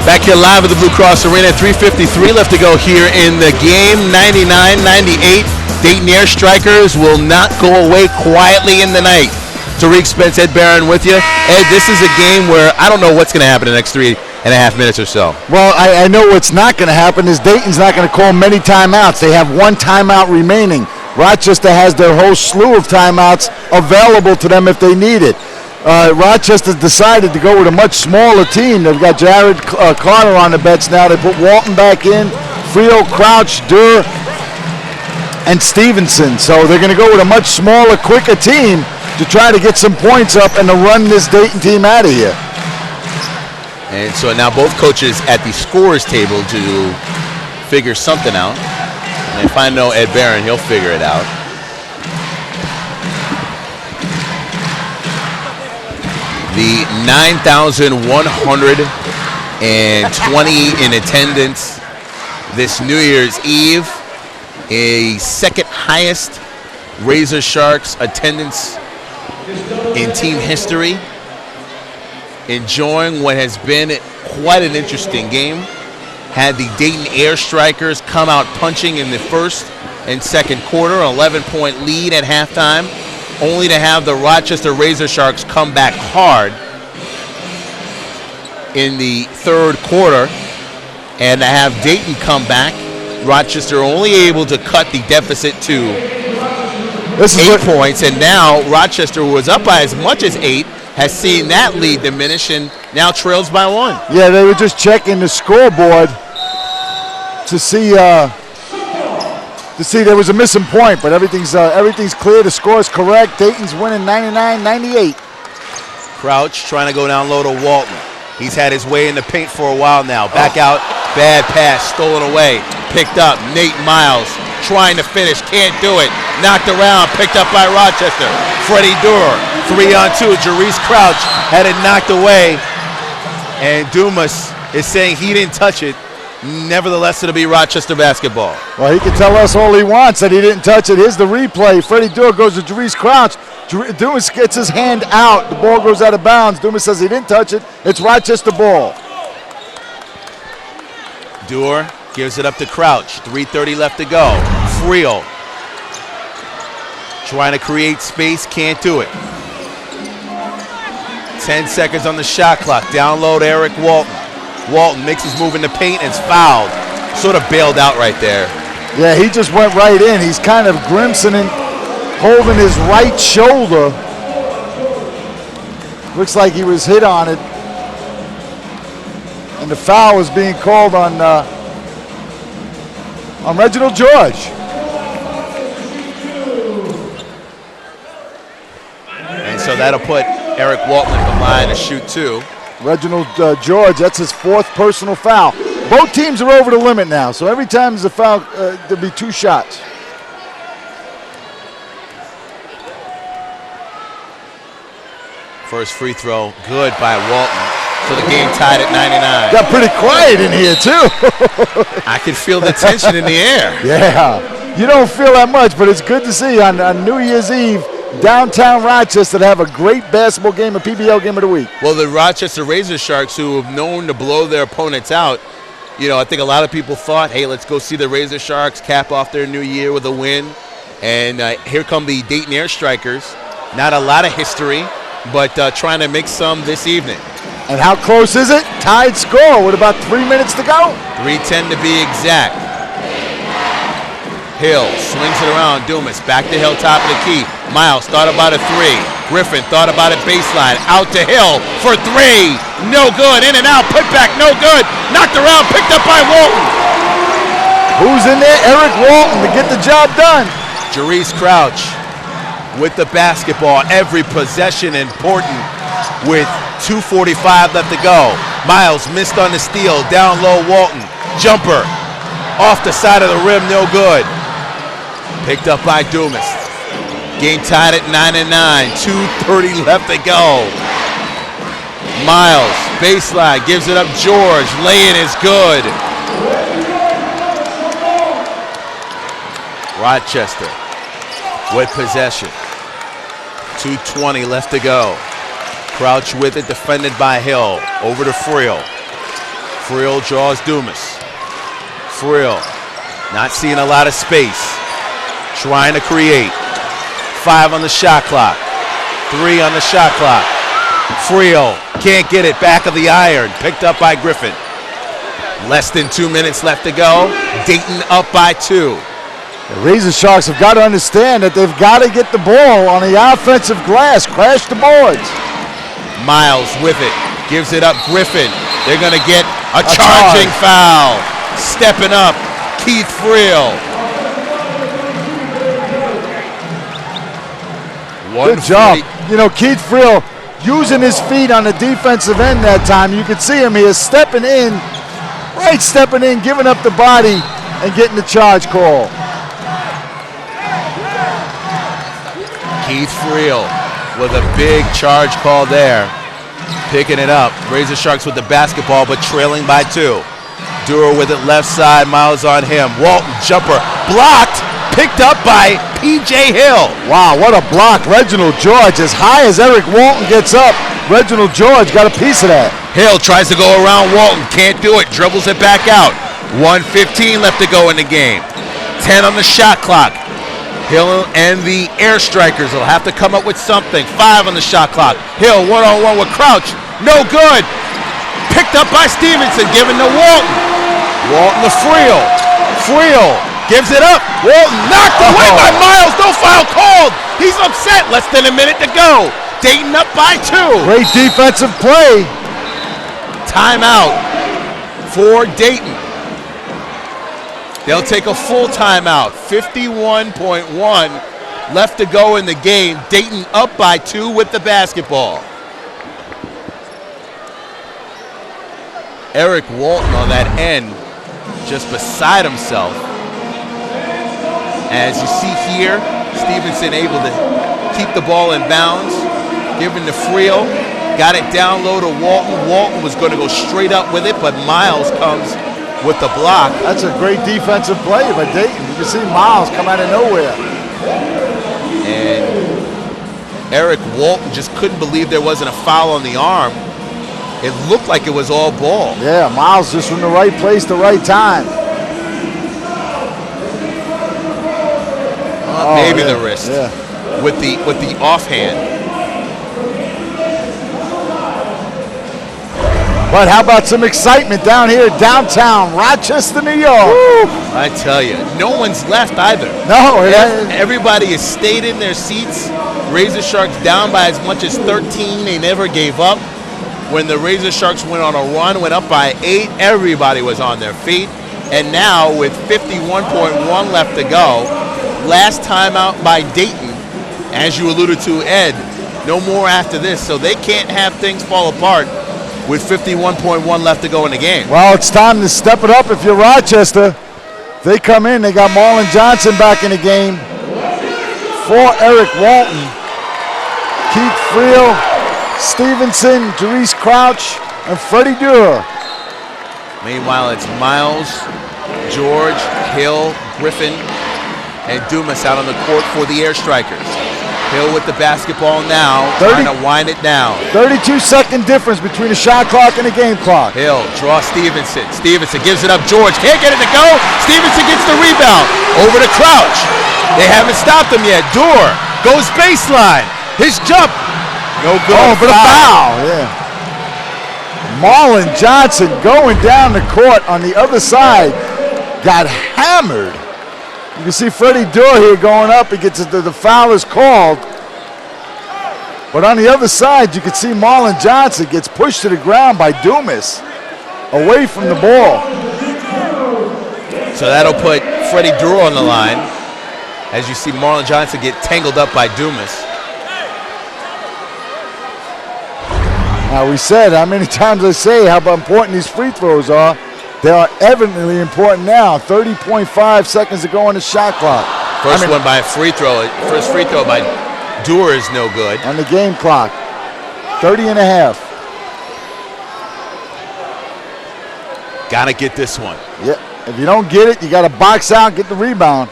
[SPEAKER 1] Back here live at the Blue Cross Arena, 3:53 left to go here in the game, 99-98. Dayton Air Strikers will not go away quietly in the night. Tariq Spence, Ed Barron with you. Ed, this is a game where I don't know what's going to happen in the next 3.5 minutes or so.
[SPEAKER 2] Well, I know what's not going to happen is Dayton's not going to call many timeouts. They have one timeout remaining. Rochester has their whole slew of timeouts available to them if they need it. Rochester decided to go with a much smaller team. They've got Jared Carter on the bench now. They put Walton back in, Frio, Crouch, Durr, and Stevenson. So they're going to go with a much smaller, quicker team to try to get some points up and to run this Dayton team out of here.
[SPEAKER 1] And so now both coaches at the scorers table to figure something out. And if I know Ed Barron, he'll figure it out. The 9,120 in attendance this New Year's Eve, a second highest Razor Sharks attendance in team history, enjoying what has been quite an interesting game. Had the Dayton Air Strikers come out punching in the first and second quarter, an 11-point lead at halftime, only to have the Rochester Razor Sharks come back hard in the third quarter and to have Dayton come back. Rochester only able to cut the deficit to 8 points, and now Rochester, who was up by as much as 8, has seen that lead diminish and now trails by 1.
[SPEAKER 2] Yeah, they were just checking the scoreboard to see there was a missing point, but everything's clear. The score is correct. Dayton's winning 99-98.
[SPEAKER 1] Crouch trying to go down low to Walton. He's had his way in the paint for a while now. Back out, bad pass, stolen away, picked up. Nate Miles trying to finish, can't do it. Knocked around, picked up by Rochester. Freddie Durr, 3-on-2. Jarice Crouch had it knocked away, and Dumas is saying he didn't touch it. Nevertheless, it'll be Rochester basketball.
[SPEAKER 2] Well, he can tell us all he wants that he didn't touch it. Here's the replay. Freddie Durr goes to Jarice Crouch. Dumas gets his hand out. The ball goes out of bounds. Dumas says he didn't touch it. It's Rochester ball.
[SPEAKER 1] Durr gives it up to Crouch. 3:30 left to go. Frio trying to create space, can't do it. 10 seconds on the shot clock. Down low to Eric Walton. Walton makes his move in the paint and is fouled. Sort of bailed out right there.
[SPEAKER 2] Yeah, he just went right in. He's kind of grimsoning, holding his right shoulder. Looks like he was hit on it. And the foul is being called on Reginald George.
[SPEAKER 1] And so that'll put Eric Walton at the line to shoot 2.
[SPEAKER 2] Reginald George, that's his 4th personal foul. Both teams are over the limit now, so every time there's a foul, there'll be 2 shots.
[SPEAKER 1] First free throw, good by Walton. So the game tied at 99.
[SPEAKER 2] Got pretty quiet in here, too.
[SPEAKER 1] I can feel the tension in the air.
[SPEAKER 2] Yeah, you don't feel that much, but it's good to see on New Year's Eve, downtown Rochester to have a great basketball game, a PBL game of the week.
[SPEAKER 1] Well, the Rochester Razor Sharks, who have known to blow their opponents out, you know, I think a lot of people thought, hey, let's go see the Razor Sharks cap off their new year with a win. And here come the Dayton Air Strikers. Not a lot of history, but trying to make some this evening.
[SPEAKER 2] And how close is it? Tied score with about 3 minutes to go.
[SPEAKER 1] 3:10 to be exact. Hill swings it around. Dumas back to Hill, top of the key. Miles thought about a 3. Griffin thought about a baseline. Out to Hill for 3. No good. In and out. Put back. No good. Knocked around. Picked up by Walton.
[SPEAKER 2] Who's in there? Eric Walton to get the job done.
[SPEAKER 1] Jerice Crouch with the basketball. Every possession important with 2:45 left to go. Miles missed on the steal. Down low, Walton. Jumper. Off the side of the rim. No good. Picked up by Dumas. Game tied at 9-9. 2:30 left to go. Miles, baseline, gives it up. George, lay-in is good. Rochester with possession. 2:20 left to go. Crouch with it, defended by Hill. Over to Friel. Friel draws Dumas. Friel not seeing a lot of space. Trying to create. 5 on the shot clock. 3 on the shot clock. Friel can't get it. Back of the iron. Picked up by Griffin. Less than 2 minutes left to go. Dayton up by 2.
[SPEAKER 2] The Razor Sharks have got to understand that they've got to get the ball on the offensive glass. Crash the boards.
[SPEAKER 1] Miles with it. Gives it up. Griffin. They're going to get a charging foul. Stepping up. Keith Friel.
[SPEAKER 2] Good job. You know, Keith Friel using his feet on the defensive end that time. You could see him here stepping in, giving up the body and getting the charge call.
[SPEAKER 1] Keith Friel with a big charge call there. Picking it up. Razor Sharks with the basketball, but trailing by 2. Dura with it left side. Miles on him. Walton, jumper, blocked. Picked up by P.J. Hill.
[SPEAKER 2] Wow, what a block. Reginald George, as high as Eric Walton gets up, Reginald George got a piece of that.
[SPEAKER 1] Hill tries to go around Walton. Can't do it. Dribbles it back out. 1:15 left to go in the game. 10 on the shot clock. Hill and the Air Strikers will have to come up with something. 5 on the shot clock. Hill one-on-one with Crouch. No good. Picked up by Stevenson. Given to Walton. Walton to Friel. Friel gives it up. Walton knocked away by Miles. No foul called. He's upset. Less than a minute to go. Dayton up by 2.
[SPEAKER 2] Great defensive play.
[SPEAKER 1] Timeout for Dayton. They'll take a full timeout. 51.1 left to go in the game. Dayton up by 2 with the basketball. Eric Walton on that end, just beside himself. As you see here, Stevenson able to keep the ball in bounds. Given to Friel. Got it down low to Walton. Walton was going to go straight up with it, but Miles comes with the block.
[SPEAKER 2] That's a great defensive play by Dayton. You can see Miles come out of nowhere.
[SPEAKER 1] And Eric Walton just couldn't believe there wasn't a foul on the arm. It looked like it was all ball.
[SPEAKER 2] Yeah, Miles just from the right place, the right time.
[SPEAKER 1] Maybe the wrist.
[SPEAKER 2] Yeah.
[SPEAKER 1] With the offhand.
[SPEAKER 2] But how about some excitement down here downtown Rochester, New York? Woo.
[SPEAKER 1] I tell you, no one's left either.
[SPEAKER 2] No.
[SPEAKER 1] Everybody has stayed in their seats. Razor Sharks down by as much as 13. They never gave up. When the Razor Sharks went on a run, went up by 8, everybody was on their feet. And now with 51.1 left to go, last timeout by Dayton, as you alluded to, Ed, no more after this. So they can't have things fall apart. with 51.1 left to go in the game.
[SPEAKER 2] Well, it's time to step it up if you're Rochester. They come in, they got Marlon Johnson back in the game for Eric Walton. Keith Friel, Stevenson, Jerice Crouch, and Freddie Durer.
[SPEAKER 1] Meanwhile, it's Miles, George, Hill, Griffin, and Dumas out on the court for the Air Strikers. Hill with the basketball now, trying to wind it down.
[SPEAKER 2] 32-second difference between the shot clock and the game clock.
[SPEAKER 1] Hill draws Stevenson. Stevenson gives it up. George can't get it to go. Stevenson gets the rebound. Over to Crouch. They haven't stopped him yet. Durer goes baseline. His jump. No good.
[SPEAKER 2] Oh, but a foul. Yeah. Marlon Johnson going down the court on the other side. Got hammered. You can see Freddie Durer here going up. He gets the foul is called. But on the other side, you can see Marlon Johnson gets pushed to the ground by Dumas, away from the ball.
[SPEAKER 1] So that'll put Freddie Durer on the line, as you see Marlon Johnson get tangled up by Dumas.
[SPEAKER 2] Now we said, how many times I say how important these free throws are. They are evidently important now. 30.5 seconds to go on the shot clock.
[SPEAKER 1] First one by a free throw. First free throw by Durer is no good.
[SPEAKER 2] On the game clock, 30 and a half.
[SPEAKER 1] Gotta get this one.
[SPEAKER 2] Yeah, if you don't get it, you gotta box out, get the rebound.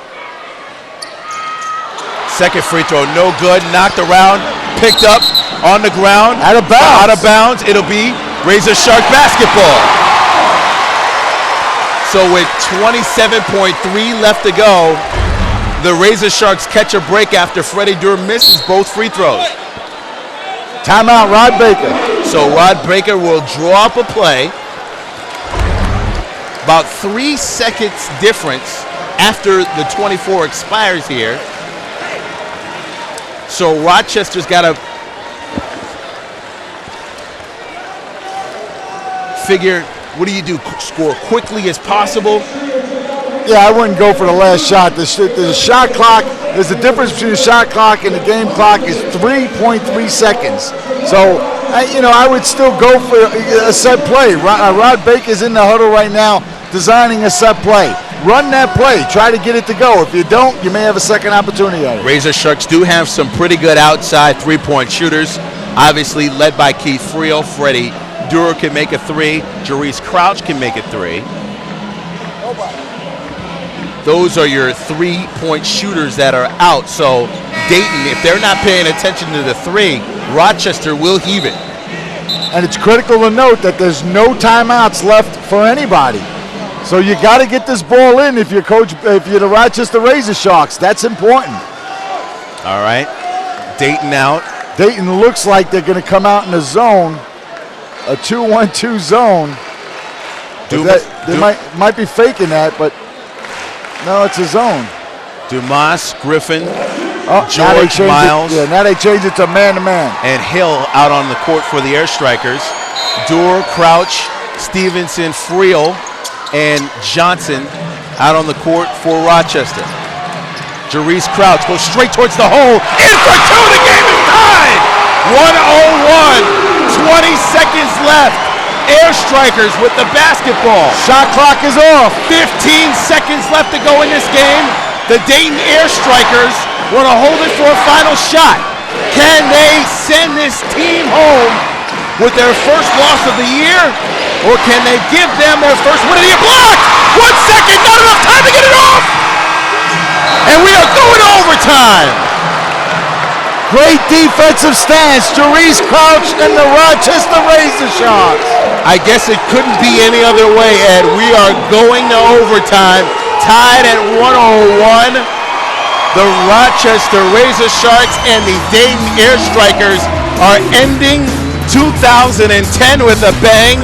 [SPEAKER 1] Second free throw, no good, knocked around, picked up on the ground.
[SPEAKER 2] Out of bounds.
[SPEAKER 1] Out of bounds, it'll be Razor Shark basketball. So with 27.3 left to go, the Razor Sharks catch a break after Freddie Durer misses both free throws.
[SPEAKER 2] Timeout, Rod Baker.
[SPEAKER 1] So Rod Baker will draw up a play. About 3 seconds difference after the 24 expires here. So Rochester's got to figure, what do you do? Score quickly as possible?
[SPEAKER 2] Yeah, I wouldn't go for the last shot. There's a shot clock. There's a difference between the shot clock and the game clock is 3.3 seconds. So, I would still go for a set play. Rod Baker's in the huddle right now designing a set play. Run that play. Try to get it to go. If you don't, you may have a second opportunity at it.
[SPEAKER 1] Razor Sharks do have some pretty good outside three-point shooters, obviously led by Keith Friel. Freddie Durer can make a three. Jerice Crouch can make a three. Those are your three-point shooters that are out. So Dayton, if they're not paying attention to the three, Rochester will heave it.
[SPEAKER 2] And it's critical to note that there's no timeouts left for anybody. So you got to get this ball in if you're the Rochester Razor Sharks. That's important.
[SPEAKER 1] All right. Dayton out.
[SPEAKER 2] Dayton looks like they're going to come out in a zone, a 2-1-2 zone. They might be faking that, but no, it's a zone.
[SPEAKER 1] Dumas, Griffin,
[SPEAKER 2] George,
[SPEAKER 1] Miles.
[SPEAKER 2] Now they change it to man-to-man.
[SPEAKER 1] And Hill out on the court for the Air Strikers. Durer, Crouch, Stevenson, Friel, and Johnson out on the court for Rochester. Jerice Crouch goes straight towards the hole. In for two, the game is tied! 1:01, 20 seconds left. Air Strikers with the basketball.
[SPEAKER 2] Shot clock is off.
[SPEAKER 1] 15 seconds left to go in this game. The Dayton Air Strikers want to hold it for a final shot. Can they send this team home with their first loss of the year? Or can they give them their first win of the year? Blocked! 1 second, not enough time to get it off! And we are going to overtime.
[SPEAKER 2] Great defensive stance, Jerice Crouch and the Rochester Razor Sharks.
[SPEAKER 1] I guess it couldn't be any other way, Ed. We are going to overtime, tied at 101. The Rochester Razor Sharks and the Dayton Air Strikers are ending 2010 with a bang.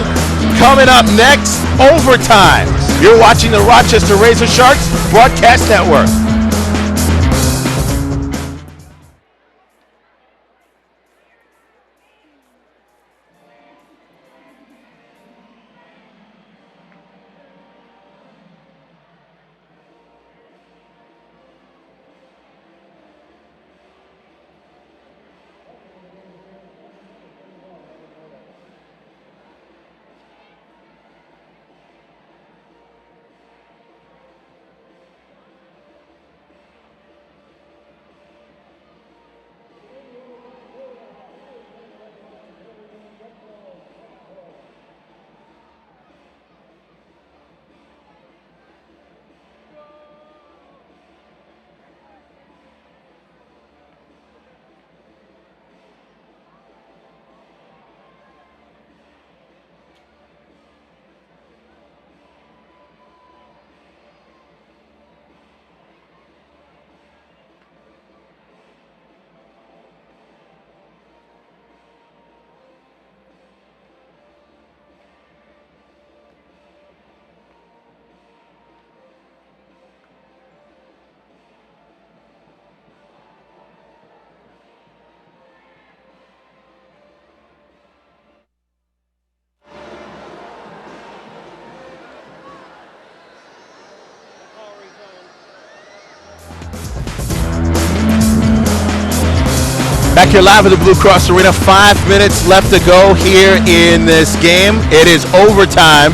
[SPEAKER 1] Coming up next, overtime. You're watching the Rochester Razor Sharks Broadcast Network. here live at the Blue Cross Arena. 5 minutes left to go here in this game. It is overtime.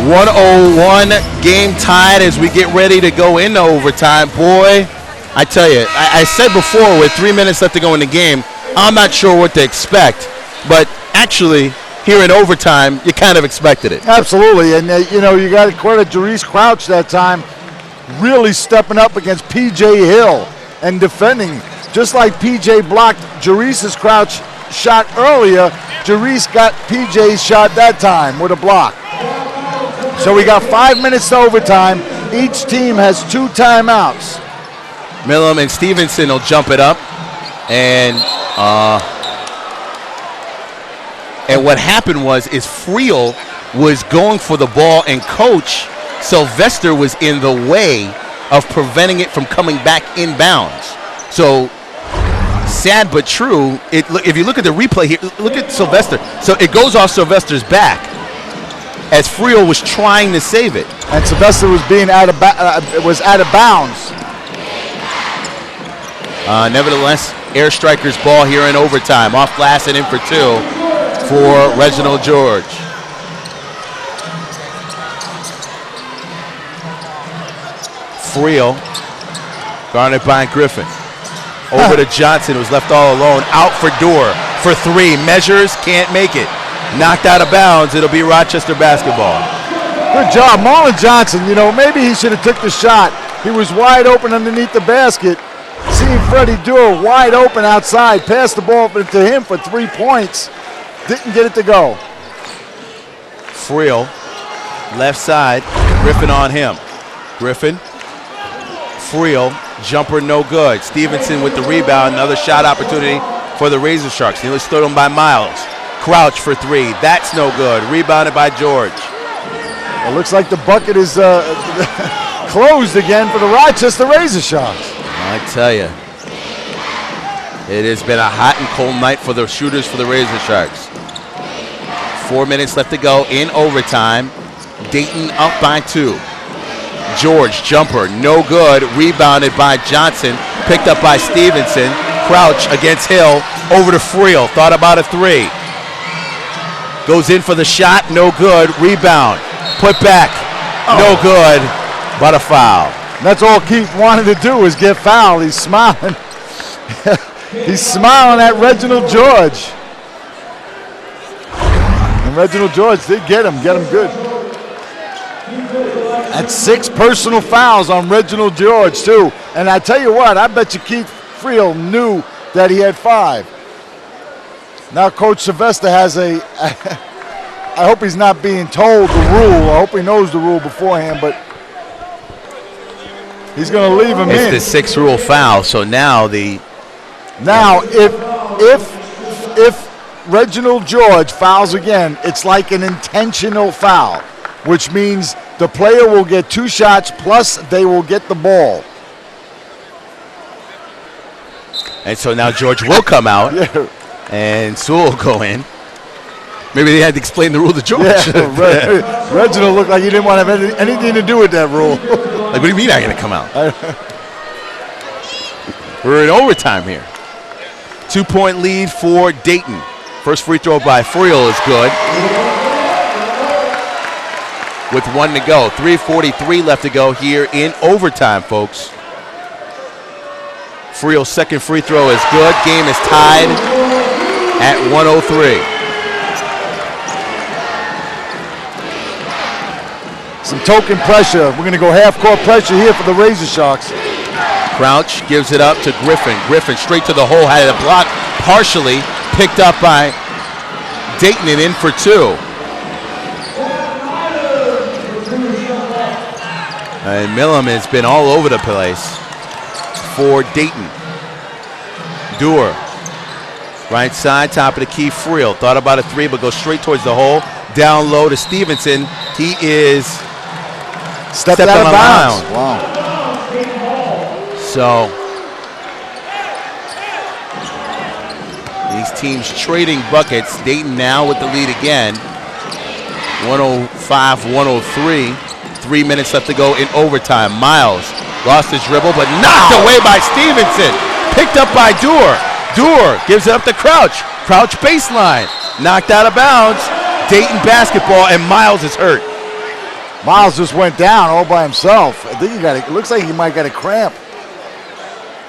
[SPEAKER 1] 101 game tied as we get ready to go into overtime. Boy, I tell you, I said before with 3 minutes left to go in the game, I'm not sure what to expect. But actually, here in overtime, you kind of expected it.
[SPEAKER 2] Absolutely, and you got to credit Jerice Crouch that time, really stepping up against P.J. Hill and defending. Just like P.J. blocked Jerice's Crouch shot earlier, Jerice got P.J.'s shot that time with a block. So we got 5 minutes to overtime. Each team has 2 timeouts.
[SPEAKER 1] Millam and Stevenson will jump it up, and what happened was Friel was going for the ball, and Coach Sylvester was in the way of preventing it from coming back inbounds. So sad but true. If you look at the replay here, look at Sylvester. So it goes off Sylvester's back as Friel was trying to save it,
[SPEAKER 2] and Sylvester was being out of bounds.
[SPEAKER 1] Nevertheless, Air Strikers ball here in overtime. Off glass and in for 2 for Reginald George. Friel, guarded by Griffin. Over to Johnson, who's left all alone. Out for Dorr for 3. Measures, can't make it. Knocked out of bounds. It'll be Rochester basketball.
[SPEAKER 2] Good job. Marlon Johnson, maybe he should have took the shot. He was wide open underneath the basket. Seeing Freddie Dorr wide open outside. Passed the ball to him for 3 points. Didn't get it to go.
[SPEAKER 1] Friel, left side. Griffin on him. Griffin. Friel, jumper no good. Stevenson with the rebound. Another shot opportunity for the Razor Sharks. Nearly stood him by Miles. Crouch for 3. That's no good. Rebounded by George.
[SPEAKER 2] It looks like the bucket is closed again for the Rochester Razor Sharks.
[SPEAKER 1] I tell you, it has been a hot and cold night for the shooters for the Razor Sharks. 4 minutes left to go in overtime. Dayton up by 2. George, jumper, no good. Rebounded by Johnson. Picked up by Stevenson. Crouch against Hill. Over to Friel. Thought about a 3. Goes in for the shot. No good. Rebound. Put back. No good. But a foul.
[SPEAKER 2] That's all Keith wanted to do was get fouled. He's smiling. He's smiling at Reginald George. And Reginald George did get him good. That's 6 personal fouls on Reginald George, too. And I tell you what, I bet you Keith Friel knew that he had 5. Now Coach Sylvester has I hope he's not being told the rule. I hope he knows the rule beforehand, but he's going to leave him in.
[SPEAKER 1] It's the 6th rule foul, so now
[SPEAKER 2] if Reginald George fouls again, it's like an intentional foul, which means the player will get 2 shots plus they will get the ball.
[SPEAKER 1] And so now George will come out, and Sewell will go in. Maybe they had to explain the rule to George.
[SPEAKER 2] Yeah, Reginald looked like he didn't want to have anything to do with that rule.
[SPEAKER 1] Like, what do you mean I'm going to come out? We're in overtime here. 2-point lead for Dayton. First free throw by Friel is good. With 1 to go. 3:43 left to go here in overtime, folks. Friel's second free throw is good. Game is tied at 103.
[SPEAKER 2] Some token pressure. We're going to go half-court pressure here for the Razor Sharks.
[SPEAKER 1] Crouch gives it up to Griffin. Griffin straight to the hole. Had a block partially picked up by Dayton and in for 2. And Millam has been all over the place for Dayton. Dorr, right side, top of the key. Friel thought about a 3, but goes straight towards the hole. Down low to Stevenson. He is
[SPEAKER 2] stepped out of bounds. Wow.
[SPEAKER 1] So these teams trading buckets. Dayton now with the lead again. 105-103. 3 minutes left to go in overtime. Miles lost his dribble, but knocked away by Stevenson. Picked up by Dorr. Dewar gives it up to Crouch. Crouch baseline. Knocked out of bounds. Dayton basketball, and Miles is hurt.
[SPEAKER 2] Miles just went down all by himself. I think it looks like he might get a cramp.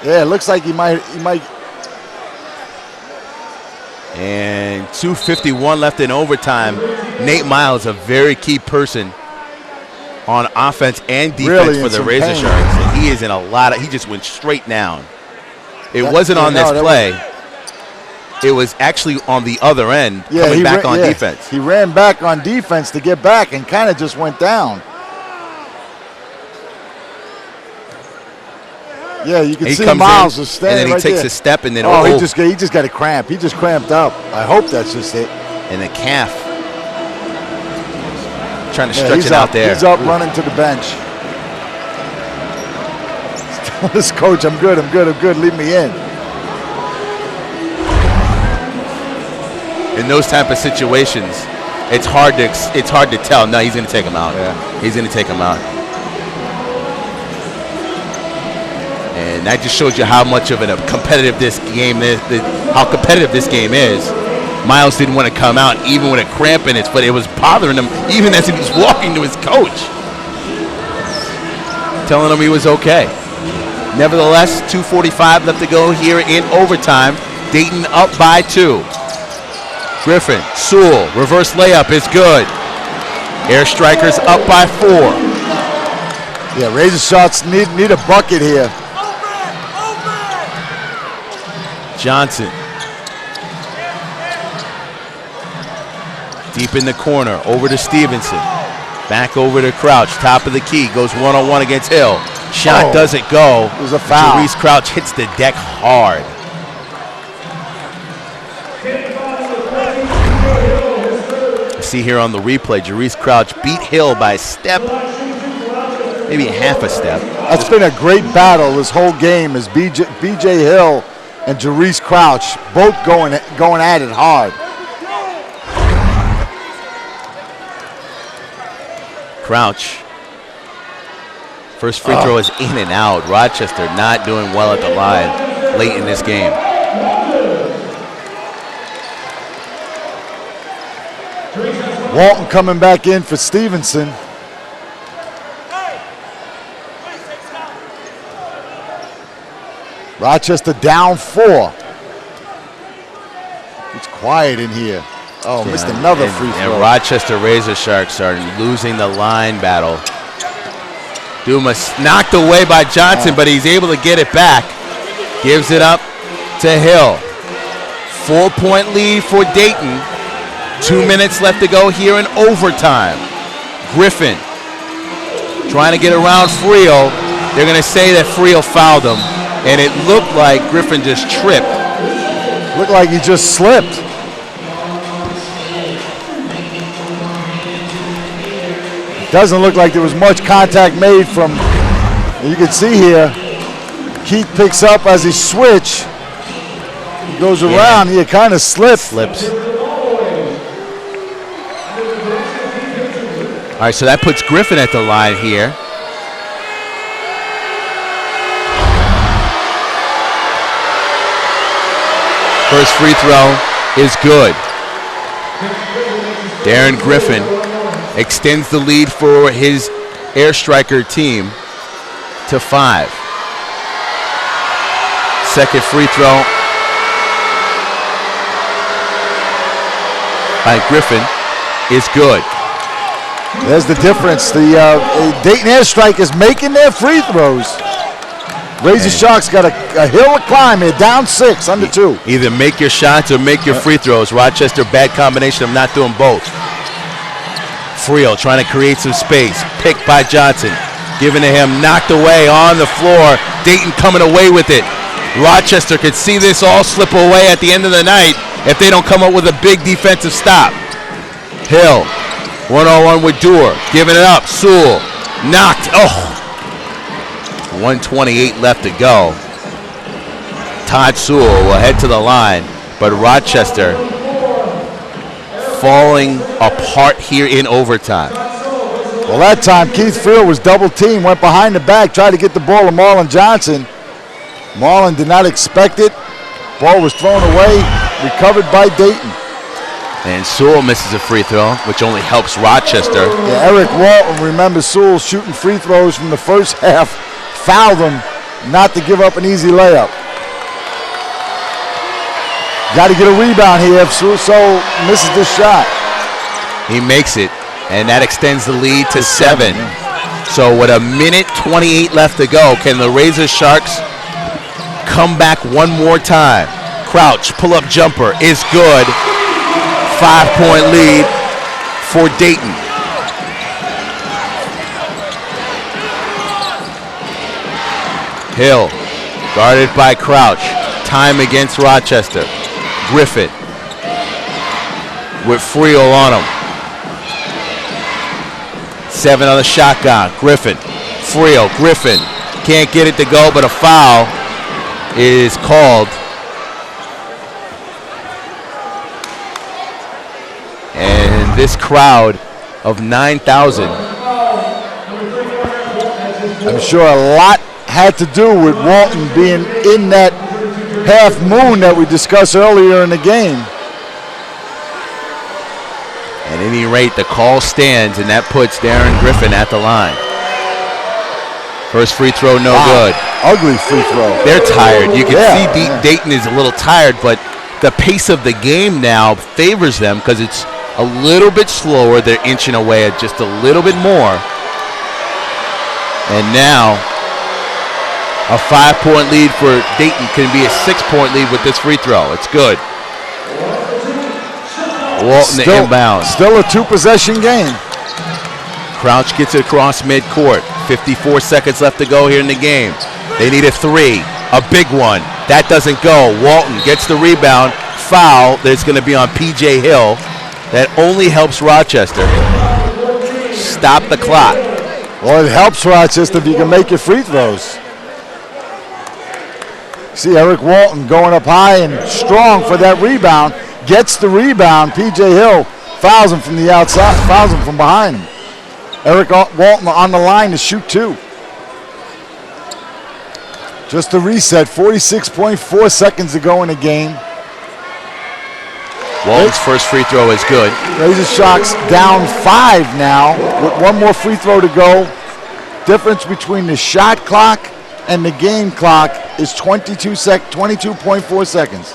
[SPEAKER 2] Yeah, it looks like he might.
[SPEAKER 1] And 2:51 left in overtime. Nate Miles, a very key person on offense and defense
[SPEAKER 2] really
[SPEAKER 1] for the Razor Sharks. And he is in a lot of, he just went straight down. It wasn't on this play. It was actually on the other end, coming back on defense.
[SPEAKER 2] He ran back on defense to get back and kind of just went down. Yeah, you can see Miles is standing
[SPEAKER 1] and then he
[SPEAKER 2] right
[SPEAKER 1] takes
[SPEAKER 2] there.
[SPEAKER 1] a step and then
[SPEAKER 2] he just got a cramp. He just cramped up. I hope that's just it.
[SPEAKER 1] And the calf. Trying to stretch it out there.
[SPEAKER 2] He's up running to the bench. Tell this coach, I'm good. Leave me in.
[SPEAKER 1] In those type of situations, it's hard to tell. No, he's going to take him out.
[SPEAKER 2] Yeah.
[SPEAKER 1] He's going to take him out. And that just shows you how much of a competitive this game is. How competitive this game is. Miles didn't want to come out even with a cramp in it, but it was bothering him even as he was walking to his coach, telling him he was okay. Nevertheless, 2:45 left to go here in overtime. Dayton up by 2. Griffin, Sewell, reverse layup is good. Air Strikers up by 4.
[SPEAKER 2] Yeah, Razor Sharks need a bucket here.
[SPEAKER 1] Johnson. Deep in the corner, over to Stevenson. Back over to Crouch, top of the key, goes one-on-one against Hill. Shot doesn't go.
[SPEAKER 2] It was a foul.
[SPEAKER 1] Jarice Crouch hits the deck hard. See here on the replay, Jarice Crouch beat Hill by a step, maybe half a step.
[SPEAKER 2] That's been a great battle this whole game as BJ Hill and Jarice Crouch both going at it hard.
[SPEAKER 1] Crouch. First free throw is in and out. Rochester not doing well at the line late in this game.
[SPEAKER 2] Walton coming back in for Stevenson. Rochester down 4. It's quiet in here. Oh, missed another free throw.
[SPEAKER 1] And Rochester Razor Sharks are losing the line battle. Dumas knocked away by Johnson, but he's able to get it back. Gives it up to Hill. 4-point lead for Dayton. 2 minutes left to go here in overtime. Griffin trying to get around Friel. They're going to say that Friel fouled him, and it looked like Griffin just tripped.
[SPEAKER 2] Looked like he just slipped. Doesn't look like there was much contact made from, you can see here, Keith picks up as he switch. He goes around, he kind of slips.
[SPEAKER 1] All right, so that puts Griffin at the line here. First free throw is good. Darren Griffin extends the lead for his Air Striker team to 5. Second free throw by Griffin is good.
[SPEAKER 2] There's the difference. The Dayton Air Strikers making their free throws. Razor Sharks got a hill to climb here, down 6, under 2.
[SPEAKER 1] Either make your shots or make your free throws. Rochester, bad combination of not doing both. Friel trying to create some space. Picked by Johnson. Given to him, knocked away on the floor. Dayton coming away with it. Rochester could see this all slip away at the end of the night if they don't come up with a big defensive stop. Hill, one-on-one with Dewar. Giving it up. Sewell, knocked. 1:28 left to go. Todd Sewell will head to the line, but Rochester falling apart here in overtime.
[SPEAKER 2] Well, that time Keith Friel was double teamed, went behind the back, tried to get the ball to Marlon Johnson. Marlon did not expect it, Ball was thrown away, recovered by Dayton.
[SPEAKER 1] And Sewell misses a free throw, which only helps Rochester.
[SPEAKER 2] Yeah, Eric Walton, remember Sewell shooting free throws from the first half, fouled him not to give up an easy layup. Got to get a rebound here if Sewell misses this shot.
[SPEAKER 1] He makes it, and that extends the lead to 7. So with a minute 28 left to go, can the Razor Sharks come back one more time? Crouch, pull-up jumper is good. 5-point lead for Dayton. Hill, guarded by Crouch. Time against Rochester. Griffin with Friel on him. 7 on the shotgun. Griffin, Friel, Griffin can't get it to go, but a foul is called. And this crowd of 9,000.
[SPEAKER 2] I'm sure a lot had to do with Walton being in that half moon that we discussed earlier in the game.
[SPEAKER 1] At any rate, the call stands, and that puts Darren Griffin at the line. First free throw, no good.
[SPEAKER 2] Ugly free throw.
[SPEAKER 1] They're tired. You can see Dayton is a little tired, but the pace of the game now favors them because it's a little bit slower. They're inching away at just a little bit more. And now, a 5-point lead for Dayton can be a 6-point lead with this free throw. It's good. Walton to inbound.
[SPEAKER 2] Still a 2-possession game.
[SPEAKER 1] Crouch gets it across midcourt. 54 seconds left to go here in the game. They need a 3, a big one. That doesn't go. Walton gets the rebound. Foul that's going to be on P.J. Hill. That only helps Rochester. Stop the clock.
[SPEAKER 2] Well, it helps Rochester if you can make your free throws. See Eric Walton going up high and strong for that rebound. Gets the rebound. P.J. Hill fouls him from the outside, fouls him from behind him. Eric Walton on the line to shoot 2. Just to reset, 46.4 seconds to go in the game.
[SPEAKER 1] Walton's first free throw is good.
[SPEAKER 2] Razor Sharks down 5 now with one more free throw to go. Difference between the shot clock and the game clock is 22.4 seconds.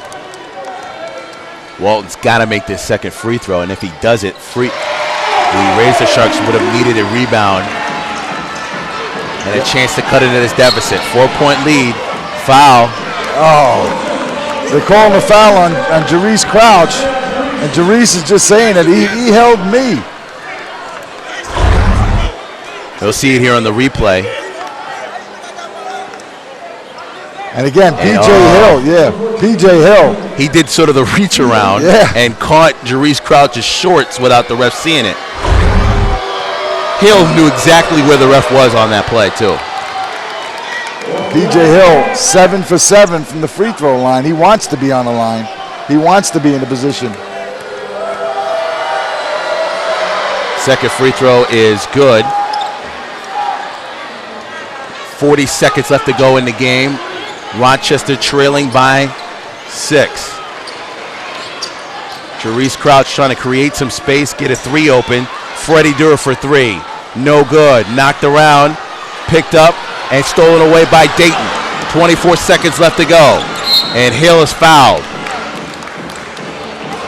[SPEAKER 1] Walton's got to make this second free throw, and if he does it, the Razor Sharks would have needed a rebound and a chance to cut into this deficit. 4-point lead, foul.
[SPEAKER 2] Oh, they're calling a foul on Jarice Crouch, and Jarice is just saying that he held me.
[SPEAKER 1] You'll see it here on the replay.
[SPEAKER 2] And again, P.J. Hill.
[SPEAKER 1] He did sort of the reach around and caught Jarice Crouch's shorts without the ref seeing it. Hill knew exactly where the ref was on that play, too.
[SPEAKER 2] P.J. Hill, 7 for 7 from the free throw line. He wants to be on the line. He wants to be in the position.
[SPEAKER 1] Second free throw is good. 40 seconds left to go in the game. Rochester trailing by 6. Jarice Crouch trying to create some space, get a 3 open. Freddie Durr for 3. No good. Knocked around, picked up, and stolen away by Dayton. 24 seconds left to go. And Hill is fouled.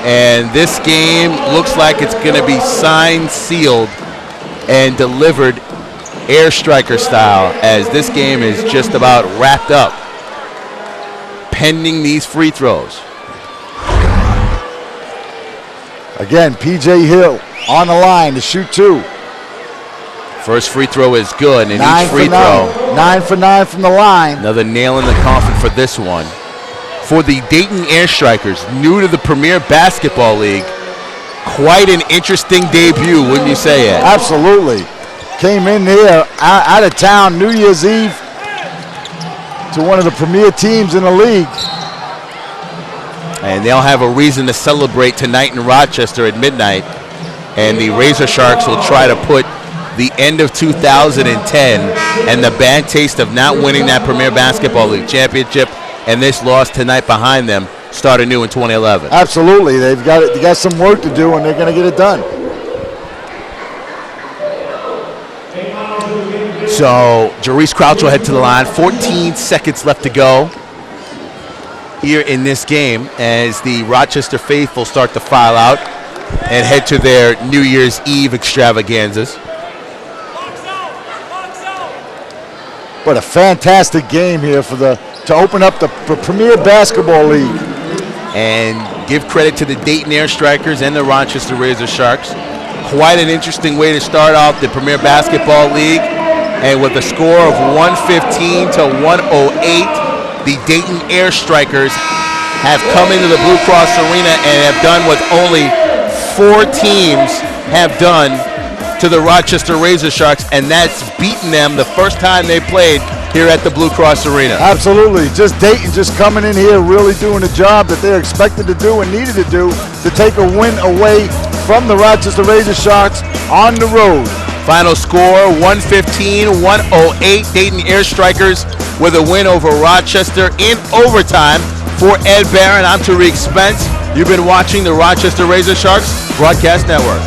[SPEAKER 1] And this game looks like it's going to be signed, sealed, and delivered air striker style, as this game is just about wrapped up, pending these free throws.
[SPEAKER 2] Again, P.J. Hill on the line to shoot 2.
[SPEAKER 1] First free throw is good, and
[SPEAKER 2] 9
[SPEAKER 1] each free throw.
[SPEAKER 2] 9 for 9 from the line.
[SPEAKER 1] Another nail in the coffin for this one. For the Dayton Air Strikers, new to the Premier Basketball League, quite an interesting debut, wouldn't you say, Ed?
[SPEAKER 2] Absolutely. Came in here out of town New Year's Eve to one of the premier teams in the league.
[SPEAKER 1] And they'll have a reason to celebrate tonight in Rochester at midnight. And the Razor Sharks will try to put the end of 2010 and the bad taste of not winning that Premier Basketball League championship and this loss tonight behind them, start anew in 2011.
[SPEAKER 2] Absolutely. They got some work to do, and they're going to get it done.
[SPEAKER 1] So Jerice Crouch will head to the line. 14 seconds left to go here in this game as the Rochester faithful start to file out and head to their New Year's Eve extravaganzas.
[SPEAKER 2] What a fantastic game here to open up the Premier Basketball League.
[SPEAKER 1] And give credit to the Dayton Air Strikers and the Rochester Razor Sharks. Quite an interesting way to start off the Premier Basketball League. And with a score of 115 to 108, the Dayton Air Strikers have come into the Blue Cross Arena and have done what only 4 teams have done to the Rochester Razor Sharks, and that's beaten them the first time they played here at the Blue Cross Arena.
[SPEAKER 2] Absolutely. Just Dayton just coming in here really doing the job that they're expected to do and needed to do to take a win away from the Rochester Razor Sharks on the road.
[SPEAKER 1] Final score, 115-108. Dayton Air Strikers with a win over Rochester in overtime. For Ed Barron, I'm Tariq Spence. You've been watching the Rochester Razor Sharks Broadcast Network.